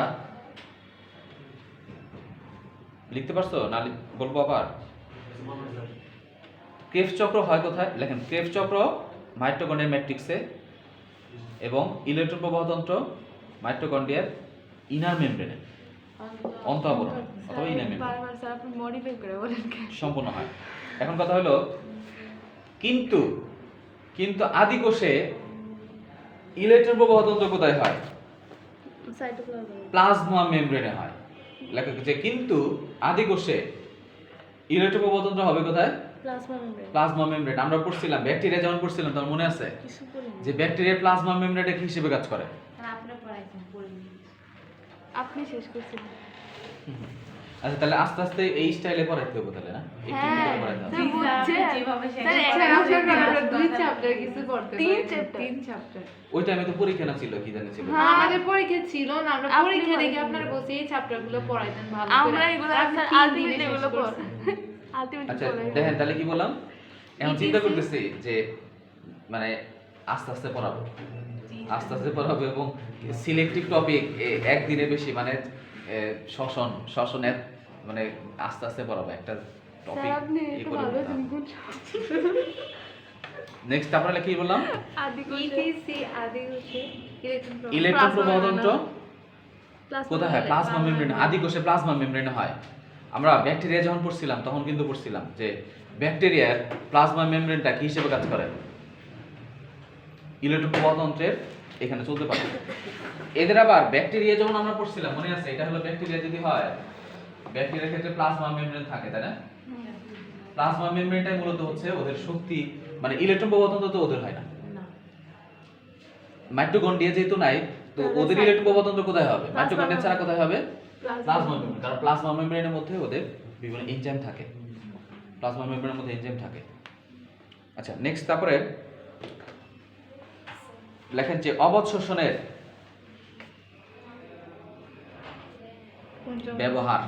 লিখতে পারছো না? বলবো আবার। ক্রেবস চক্র হয় কোথায়? লেখেন ক্রেবস চক্র মাইটোকন্ড্রিয়ার ম্যাট্রিক্সে এবং ইলেকট্রন প্রবাহ তন্ত্র মাইটোকন্ড্রিয়ার ইনার মেমব্রেনে, অন্ত আবরণ অথবা ইনার মেমব্রেন বারবার স্যার আপনি মডিফাই করে বলেন কেন? সম্পূর্ণ হয়। এখন কথা হলো কিন্তু কিন্তু আদি কোষে ইলেকট্রন প্রবাহ তন্ত্র কোথায় হয়? সাইটোপ্লাজম। প্লাজমা মেমব্রেনে হয়। লেখক যে কিন্তু আদি কোষে ইলেকট্রন প্রবাহ তন্ত্র হবে কোথায়? Plasma membrane. Plasma membrane. আমরা পড়ছিলাম ব্যাকটেরিয়া যখন পড়ছিলাম তখন মনে আছে কিছু পড়িনি। যে ব্যাকটেরিয়ার প্লাজমা মেমব্রেনটা কি হিসেবে কাজ করে? আপনারা পড়াইছেন পড়িনি। আপনি শেষ করছেন। আচ্ছা তাহলে আস্তে আস্তে এই স্টাইলে পড়াইতে হবে তাহলে না? একটু একটু করে পড়াইতে হবে। স্যার বুঝছে। যেভাবে স্যার শেখানো একটা হচ্ছে, chapter আমরা দুই দুই চ্যাপ্টার কিছু করতে তিন পারি। chapter। 3 চ্যাপ্টার। ওই টাইমে তো পরীক্ষা না ছিল, কি জানি ছিল। হ্যাঁ। আমাদের পরীক্ষা ছিল না, আমরা আপনি পরীক্ষা দেখে বলেন। আপনারা বসে এই চ্যাপ্টারগুলো পড়াইতেন ভালো করে। আমরা এগুলো আপনি স্যার 3 আলটিমেট দিনে এগুলো শেষ পড় করছেন। আলটিমেট আচ্ছা পড়ে। দেখেন তাহলে কি বললাম, এখন চিন্তা ETC করতেছি যে মানে আস্তে আস্তে পড়াবো, আস্তে আস্তে পড়াবো এবং সিলেক্টিভ টপিক একদিনে বেশি মানে শ্বসনের মানে আস্তে আস্তে পড়াবো একটা টপিক স্যার আপনি ই একটু করে ভালো বললাম। আছেন। নেক্সট তারপরে কি বললাম? আদি কোষে ETC আদি হচ্ছে ইলেকট্রন প্রবাহ তন্ত্র প্লাজমা কোথায় হয়? প্লাজমা মেমব্রেনে। আদি কোষে প্লাজমা মেমব্রেনে হয়। আমরা ব্যাকটেরিয়া যখন পড়ছিলাম তখন কিন্তু পড়ছিলাম যে ব্যাকটেরিয়ার প্লাজমা মেমব্রেনটা কি হিসেবে কাজ করে? ইলেকট্রন প্রবাহ তন্ত্রের এখানে চলতে পারে। এদের আবার ব্যাকটেরিয়া যখন আমরা পড়ছিলাম মনে আছে, এটা হলো ব্যাকটেরিয়া যদি হয়, ব্যাকটেরিয়ার ক্ষেত্রে প্লাজমা মেমব্রেন থাকে, তাই না? প্লাজমা মেমব্রেনটাই মূলত হচ্ছে ওদের শক্তি, মানে ইলেকট্রন প্রবাহ তন্ত্র তো ওদের হয় না। মাইটোকন্ড্রিয়া যেহেতু নাই তো ওদের ইলেকট্রন প্রবাহ তন্ত্র কোথায় হবে? মাইটোকন্ড্রিয়া ছাড়া কোথায় হবে? Plasma membrane. কারণ প্লাজমা মেমব্রেনের মধ্যে ওদের বিভিন্ন এনজাইম থাকে, প্লাজমা মেমব্রেনের মধ্যে এনজাইম থাকে। আচ্ছা নেক্সট তারপরে লেখেন যে অবাধ শোষণের ব্যবহার,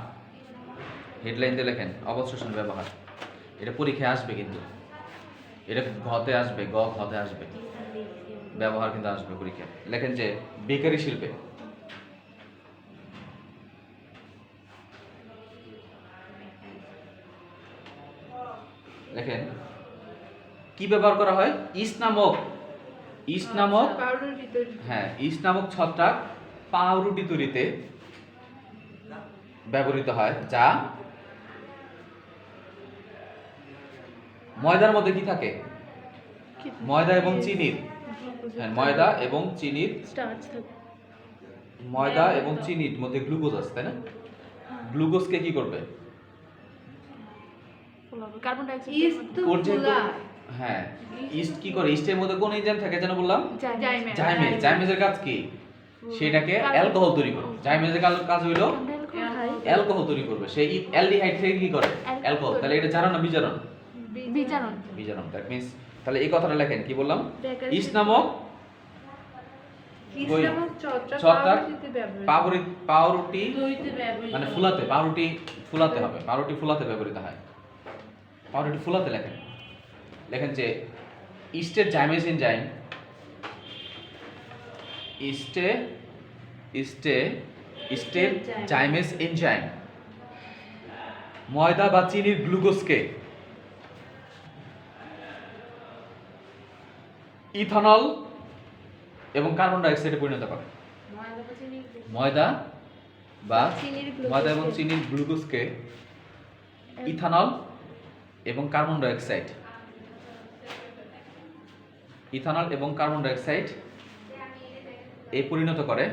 হেডলাইন দিয়ে লেখেন অবাধ শোষণের ব্যবহার। এটা পরীক্ষায় আসবে কিন্তু, এটা ঘতে আসবে, ঘতে আসবে, ব্যবহার কিন্তু আসবে পরীক্ষায়। লেখেন যে বেকারি শিল্পে লেখেন কি ব্যবহার করা হয়? ইস্ট নামক পাউডার ভিতর হ্যাঁ ইস্ট নামক ছত্রাক পাউরুটি তৈরিতে ব্যবহৃত হয়, যা ময়দার মধ্যে কি থাকে? ময়দা এবং চিনির, হ্যাঁ ময়দা এবং চিনির, স্টার্চ থাকে। ময়দা এবং চিনির মধ্যে গ্লুকোজ আছে, তাই না? গ্লুকোজকে কি করবে? Carbon die oxide. ইস্ট তো ওর যেহেতু ফুলায়। হ্যাঁ ইস্ট কি করে? ইস্টের মধ্যে কোন এনজাইম থাকে যেন বললাম? জাইমেজ। জাইমেজের কাজ কি? সেটাকে অ্যালকোহল তৈরি করে। জাইমেজের কাজ হইলো অ্যালকোহল তৈরি করবে। সেই অ্যালডিহাইড থেকে কি করে? অ্যালকোহল। তাহলে এটা জারণ না বিজারণ? বিজারণ। বিজারণ। দ্যাট মিন্স তাহলে এই কথাটা লেখেন কি বললাম? বেকারি ইস্ট নামক ইস্ট ওই নামক ছত্রাক ছত্রাক পাউরুটিতে ব্যবহৃত। পাউরুটি দইতে ব্যবহৃত। মানে ফুলাতে, পাউরুটি ফুলাতে হবে, পাউরুটি ফুলাতে ব্যবহৃত হয়। পাউরুটি ফুলাতে লেখেন, লেখেন যে ইস্টের জাইমেজ এনজাইম, ইস্টের জাইমেজ এনজাইম ময়দা বা চিনির গ্লুকোজকে ইথানল এবং কার্বন ডাই অক্সাইডে পরিণত করে। ময়দা বা ময়দা এবং চিনির গ্লুকোজকে ইথানল এবং কার্বন ডাই অক্সাইড, ইথানল এবং কার্বন ডাই অক্সাইড এ পরিণত করে।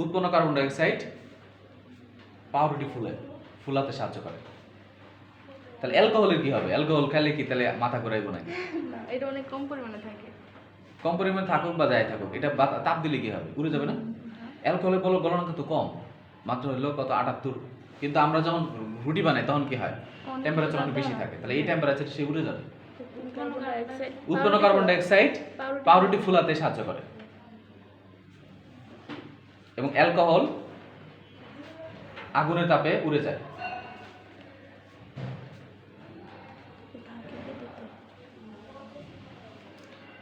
উৎপন্ন কার্বন ডাই অক্সাইড পাউরুটি ফুলাতে সাহায্য করে। তাহলে অ্যালকোহলের কি হবে? অ্যালকোহল খেলে কি তাহলে মাথা ঘুরাইবো নাকি? না, এটা অনেক কম পরিমাণে থাকে। কম পরিমাণে থাকুক বা যাই থাকুক, এটা তাপ দিলে কি হবে? উড়ে যাবে না? অ্যালকোহলের গলনাঙ্ক তো কম, মাত্র হলো কত 78। কিন্তু আমরা যখন রুটি বানাই তখন কি হয়? টেম্পারেচার অনেক বেশি থাকে, তাহলে এই টেম্পারেচার সে উড়ে যাবে। উৎপন্ন কার্বন ডাই অক্সাইড পাউরুটি ফুলাতে সাহায্য করে এবং অ্যালকোহল আগুনের তাপে উড়ে যায়।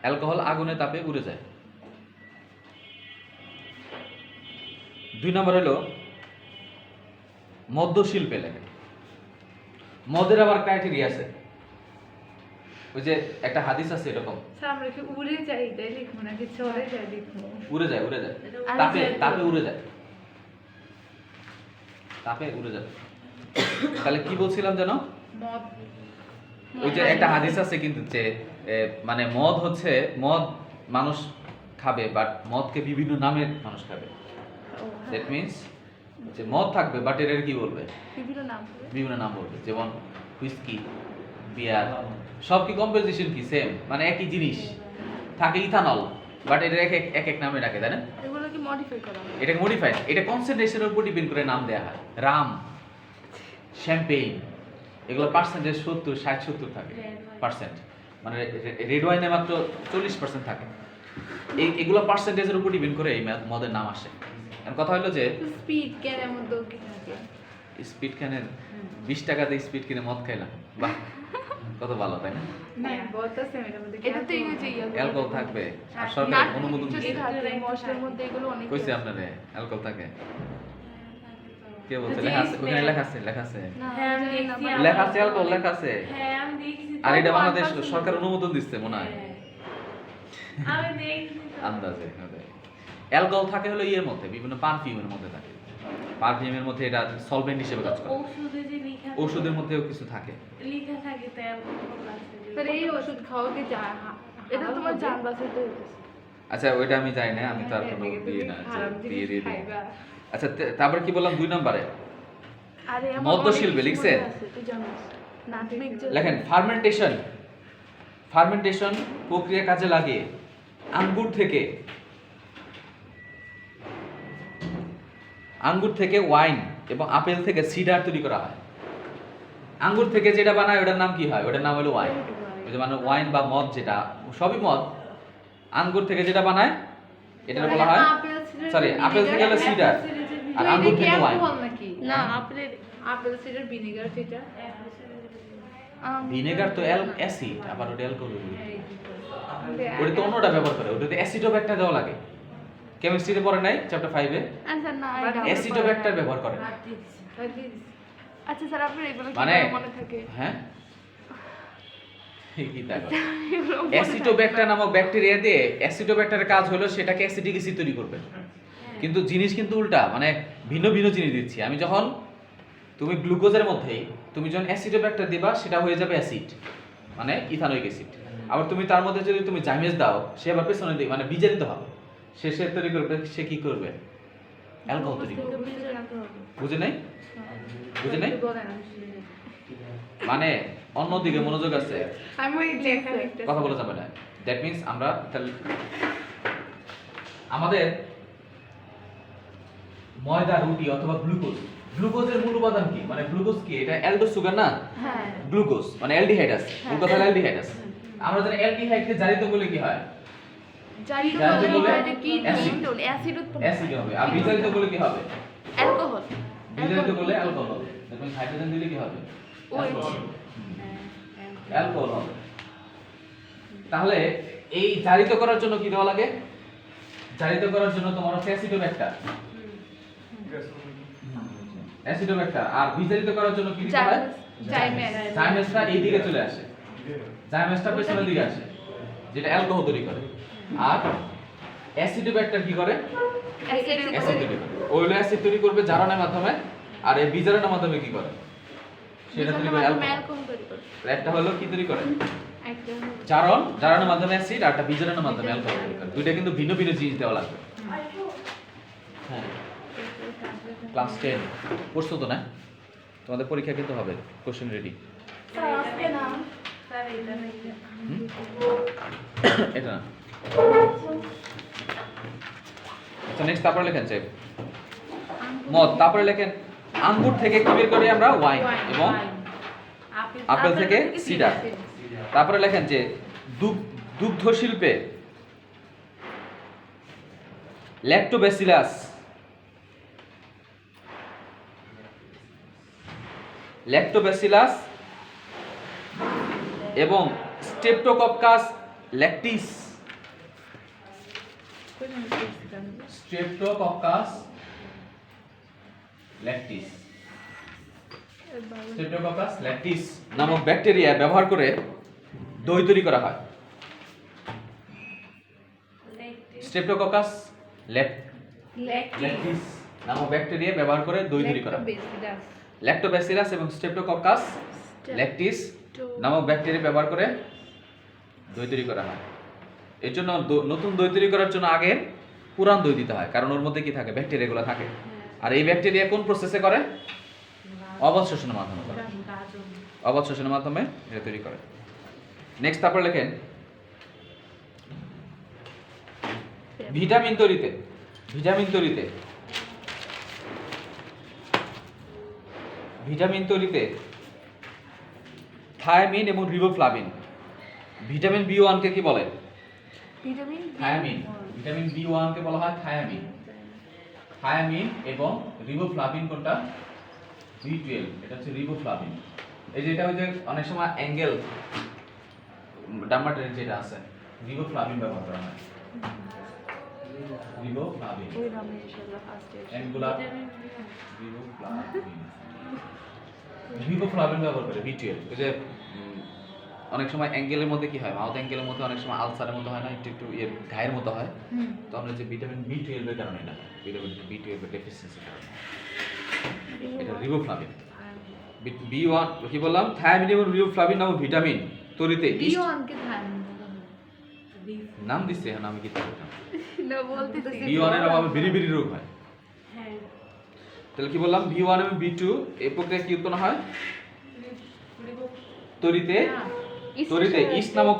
অ্যালকোহল আগুনের তাপে উড়ে যায়। 2 নম্বর হলো মদ্য শিল্পে লেখেন। মদের আবার ক্রাইটেরিয়া আছে, ওই যে একটা হাদিস আছে এরকম, স্যার আমরা কি উড়ে যাই এটাই লিখবো নাকি চলে যাই লিখবো? উড়ে যায় আর তাপে যে- তাপে উড়ে যায়, তাপে উড়ে যায়। তাহলে কি বলছিলাম যেন, মদ ওই যে একটা হাদিস আছে কিন্তু যে মানে মদ হচ্ছে, মদ মানুষ খাবে, বাট মদকে বিভিন্ন নামের মানুষ খাবে। দ্যাট মিন্স যে মদ থাকবে বাট এর কি বলবে, বিভিন্ন নাম করে। বিভিন্ন নাম বলবে, যেমন হুইস্কি, বিয়ার, সব কি কম্পোজিশন কি সেম, মানে একই জিনিস থাকে, ইথানল, বাট এর এক এক এক এক নামে ডাকে, তাই না? এগুলো কি মডিফাই করা হয়? এটা মডিফাইড, এটা কনসেন্ট্রেশনের উপর ডিপেন্ড করে নাম দেওয়া হয়। রাম, শ্যাম্পেইন, এগুলো পার্সেন্টেজ 70-60-70 থাকে পার্সেন্ট, মানে রেড ওয়াইনে মাত্র 40% থাকে। এগুলো পার্সেন্টেজের উপর ডিপেন্ড করে এই মদের নাম আসে। এখন কথা হলো যে স্পিড ক্যানের মধ্যেও কি থাকে? স্পিড ক্যানের 20 টাকা দিয়ে স্পিড কিনে মদ খাইলাম, বাহ কত ভালো, তাই না? না বলতেছে এটার মধ্যে এটা তো এই যে অ্যালকোহল থাকবে, আর সরকার নাট অনুমোদন যদি দিচ্ছে। থাকে মশলার মধ্যে এগুলো অনেক কইছে আপনারে অ্যালকোহল থাকে, কে বলছে? যে লেখা আছে, ওখানে smell- লেখা আছে, লেখা আছে, না, হ্যাঁ, আমি জানি না, দেখছি, but- লেখা আছে, অ্যালকোহল লেখা আছে। হ্যাঁ আমি দেখছি আর এটা বাংলাদেশ 1% সরকার অনুমোদন দিচ্ছে মনে হয়, আমি দেখছি আন্দাজে। অ্যালকোহল থাকে হলো ইয়ের মধ্যে, বিভিন্ন পারফিউমের মধ্যে থাকে, পারফিউমের মধ্যে এটা সলভেন্ট হিসেবে কাজ করে, ওষুধে যে লেখা ওষুধের মধ্যেও কিছু থাকে। লেখা থাকে তো অ্যালকোহল আছে তাহলে এই ওষুধ খাওয়া কি এটা তোমার জান বাঁচাতে হইতেছে। আচ্ছা ওইটা আমি জানি না, আমি তার কোনো দিয়ে না যে দিয়ে দিই। আচ্ছা তারপরে কি বললাম 2 নম্বরে আরে আমার মদ্য অনেক শিল্পে কিছু লিখছেন? মনে আছে, তুই জানিস নাটমেগ লেখেন ফার্মেন্টেশন, ফার্মেন্টেশন প্রক্রিয়া কাজে লাগে আঙ্গুর থেকে ওয়াইন এবং আপেল থেকে সিডার তৈরি করা হয়। আঙ্গুর থেকে যেটা বানায় ওটার নাম কি হয়? ওটার নাম হলো ওয়াইন। ওই যে মানে ওয়াইন বা মদ, যেটা সবই মদ, আঙ্গুর থেকে যেটা বানায় এটা বলা হয়, সরি আপেল থেকে হলো সিডার আর আঙ্গুর থেকে ওয়াইন। নাকি না আপেলের আপেল সিডার ভিনেগার যেটা ভিনেগার তো অ্যাসিড, আবার ওটা অ্যালকোহল, ওটা তো অন্যটা ব্যবহার করে, ওটাতে অ্যাসিডোব্যাক্টার দেওয়া লাগে। কেমিস্ট্রিতে পড়ে নাই চ্যাপ্টার 5 এ আচ্ছা না এটা আমার অ্যাসিডোব্যাক্টার ব্যবহার করে। আচ্ছা স্যার আপনার এগুলো কি মানে মনে থাকে? হ্যাঁ কি দেখো, এগুলো মনে থাকে? অ্যাসিডোব্যাক্টার নামক ব্যাকটেরিয়া দিয়ে, অ্যাসিডোব্যাক্টারের কাজ হলো সেটাকে অ্যাসিডিক অ্যাসিড তৈরি করবে, কিন্তু জিনিস কিন্তু উল্টা, মানে ভিন্ন ভিন্ন জিনিস দিচ্ছি আমি। যখন তুমি গ্লুকোজের মধ্যেই তুমি যখন অ্যাসিডোব্যাক্টার দিবা সেটা হয়ে যাবে অ্যাসিড, মানে ইথানোয়িক অ্যাসিড। আবার তুমি তার মধ্যে যদি তুমি জাইমেজ দাও, সে আবার পেছনে দিকে মানে বিজারিত হবে, সে তৈরি করবে, সে কি করবে? অ্যালকোহল তৈরি করবে। বুঝে নাই? বুঝে নাই? মানে অন্যদিকে মনোযোগ আছে, আমি ওই লেখা লিখতে কথা বলা যাবে না। দ্যাট মিন্স আমরা তাহলে আমাদের ময়দা, রুটি অথবা গ্লুকোজ, গ্লুকোজের মূল উপাদান কি? মানে গ্লুকোজ কি? এটা অ্যালডোজ সুগার না, হ্যাঁ গ্লুকোজ মানে অ্যালডিহাইড আছে, মূল কথা হলো অ্যালডিহাইড আছে। আমরা জানি অ্যালডিহাইডকে জারিত করলে কি হয়? জারিত জারিত করলে করলে কি অ্যাসিড। অ্যাসিড উৎপন্ন অ্যাসিড হবে, আর বিজারিত করলে কি হবে? অ্যালকোহল বিজারিত করলে অ্যালকোহল হবে। দেখুন হাইড্রোজেন দিলে কি হবে? OH অ্যালকোহল হবে। তাহলে এই জারিত করার জন্য কি দেওয়া লাগে? জারিত করার জন্য তোমার হচ্ছে অ্যাসিডোব্যাক্টার, অ্যাসিডোব্যাক্টার। আর বিজারিত করার জন্য কি দিতে হয়? জাইমেস জাইমেসটা এই দিকে চলে আসে, জাইমেসটা পেছনের দিকে আসে, যেটা অ্যালকোহল তৈরি করে। আর অ্যাসিডোব্যাক্টার কি করে? অ্যাসিড অ্যাসিড তৈরি করে। ওইলো অ্যাসিড তৈরি করবে জারণের মাধ্যমে, আর এই বিজারণের মাধ্যমে কি করে? সেটা তৈরি করে অ্যালকোহল। অ্যালকোহল তৈরি করে একটা হলো কি তৈরি করে? একটা জারণের মাধ্যমে অ্যাসিড, আর একটা বিজারণের মাধ্যমে অ্যালকোহল তৈরি করে। দুইটা কিন্তু ভিন্ন ভিন্ন জিনিস দেওয়া লাগবে। হ্যাঁ ক্লাস 10 পড়ছো তো না? তোমাদের পরীক্ষা কিন্তু হবে, কোশ্চেন রেডি। স্যার আজকে না স্যার এটা নাকি এটা না। আচ্ছা নেক্সট তারপরে লেখেন যে মদ, তারপরে লেখেন আঙ্গুর থেকে কি বের করি আমরা? ওয়াইন, এবং আপেল থেকে সিডার। তারপরে লেখেন যে দুগ্ধ শিল্পে ল্যাক্টোব্যাসিলাস, এবং স্ট্রেপ্টোকক্কাস ল্যাকটিস কই জানি দেখছিলাম। Streptococcus lactis. এবার স্ট্রেপ্টোকক্কাস ল্যাকটিস নামক ব্যাকটেরিয়া ব্যবহার করে দই তৈরি করা হয়। স্ট্রেপ্টোকক্কাস ল্যাকটিস নামক ব্যাকটেরিয়া ব্যবহার করে দই তৈরি করা হয়। ল্যাক্টোব্যাসিলাস। ল্যাক্টোব্যাসিলাস এবং স্ট্রেপ্টোকক্কাস ল্যাকটিস নামক ব্যাকটেরিয়া ব্যবহার করে দই তৈরি করা হয়। এর জন্য নতুন দই তৈরি করার জন্য আগে পুরান দই দিতে হয়, কারণ ওর মধ্যে কি থাকে, ব্যাকটেরিয়াগুলো থাকে। আর এই ব্যাকটেরিয়া কোন প্রসেসে করে? অবাধ শোষণের মাধ্যমে করে। অবাধ শোষণের মাধ্যমে এটা তৈরি করে। নেক্সট তারপর লেখেন ভিটামিন তৈরিতে থায়ামিন এবং রিবোফ্লাভিন। ভিটামিন B1 কে কি বলে? Vitamin thymine. ভিটামিন B1 কে বলা হয় থায়ামিন। থায়ামিন এবং রিবোফ্লাভিন কোনটা? B12, এটা হচ্ছে রিবোফ্লাভিন। এই যে এটা ওই যে অনেক সময় অ্যাঙ্গেল ডাম্বাটের যেটা আছে, রিবোফ্লাভিন ব্যবহার করা হয়। রিবোফ্লাভিন ওই নামে ইনশাআল্লাহ ফার্স্ট ইয়ার অ্যাঙ্গুলার রিবোফ্লাভিন ব্যবহার করে B12। ওই যে অনেক সময় অ্যাঙ্গেলের মধ্যে কি হয়, মাউথ অ্যাঙ্গেলের মধ্যে অনেক সময় আলসারের মতো হয় না, একটু একটু ঘায়ের মতো হয়, তখন হচ্ছে ভিটামিন B12 এর কারণে না, ভিটামিন B12 এর ডেফিসিয়েন্সির কারণে। এটা রিবোফ্লাভিন। B1 কি বললাম? থায়ামিন এবং রিবোফ্লাভিন নামক ভিটামিন তৈরিতে B1 কে থায়ামিন বলা হয়। নাম দিচ্ছে, এখন আমি কি বললাম? না বলতেছি B1 এর অভাবে বিড়িবিড়ি রোগ হয়। হ্যাঁ। তাহলে কি বললাম? B1 এবং B2 এই প্রক্রিয়া কি উৎপন্ন হয়? তৈরিতে ইস্ট নামক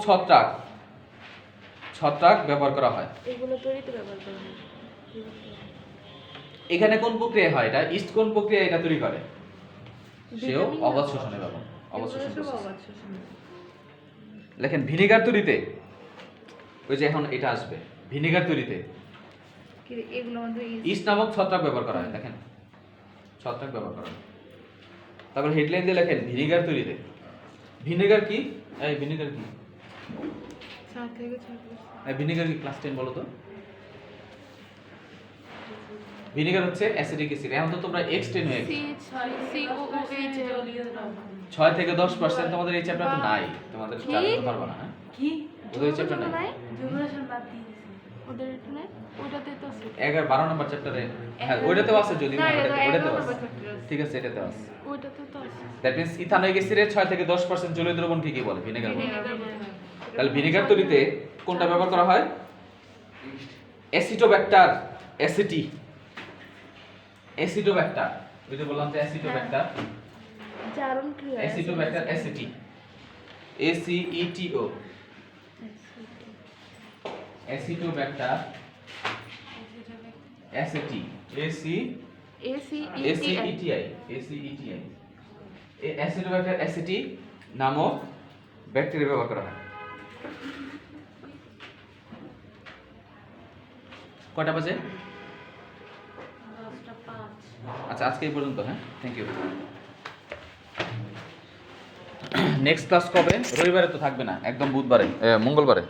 ছত্রাক ব্যবহার করা হয়। এগুলো তৈরিতে ব্যবহার করা হয়। এখানে কোন প্রক্রিয়া হয়? এটা ইস্ট কোন প্রক্রিয়া এটা তৈরি করে? সেও ভিটামিন অবাধ শোষণে ব্যবহার। অবাধ শোষণ এগুলো সব process। অবাধ শোষণ। লেখেন ভিনেগার তৈরিতে, ওই যে এখন এটা আসবে, ভিনেগার তৈরিতে কি এগুলো আমাদের ইস্ট নামক ছত্রাক ব্যবহার করা হয়। দেখেন ছত্রাক ব্যবহার করা হয়। তারপর হেডলাইন দিয়ে লেখেন ভিনেগার তৈরিতে। ভিনেগার কি? এই ভিনেগার কি? 4 থেকে 6 ভিনেগার কি ক্লাস 10 বলো তো? ভিনেগার হচ্ছে অ্যাসিডিক অ্যাসিড। এখন তো তোমরা X10 হয়ে গেছে। COOH জলীয় দ্রবণ। 6 থেকে 10% তোমাদের এই চ্যাপ্টার তো নাই, তোমাদের কি? চালাতে পারবে না। হ্যাঁ, কি? ওদের এই চ্যাপ্টার নাই। জুগুলেশন বাদ দিয়ে দিয়েছে। ওদের এখানে ওটাতে তো আছে 11-12 নম্বর চ্যাপ্টারে, হ্যাঁ ওইটাতেও আছে, যদি না, না এটা ওইটাতেও 11 আছে। নম্বর chapter আছে। ঠিক আছে, এটাতেও আছে। ওটাতে তো আছে দ্যাট মিন্স ইথানোয়িক অ্যাসিডের 6 থেকে 10% জলীয় দ্রবণ কি বলে? ভিনেগার বলে। ভিনেগার। তাহলে ভিনেগার তৈরিতে কোনটা ব্যবহার করা হয়? অ্যাসিটোব্যাক্টার অ্যাসিটি। অ্যাসিটোব্যাক্টার, ওই যে বললাম যে অ্যাসিটোব্যাক্টার, জারণ ক্রিয়া অ্যাসিটোব্যাক্টার অ্যাসিটি, ACETO, অ্যাসিটোব্যাক্টার অ্যাসিটি, ACETI, এই অ্যাসিটোব্যাক্টার অ্যাসিটি নামক ব্যাকটেরিয়া ব্যবহার করা হয়। কয়টা বাজে? 10:05। আচ্ছা, আজকে এই পর্যন্ত। হ্যাঁ, থ্যাংক ইউ। নেক্সট ক্লাস কবে? রবিবারে তো থাকবে না, একদম বুধবারে, মঙ্গলবারে।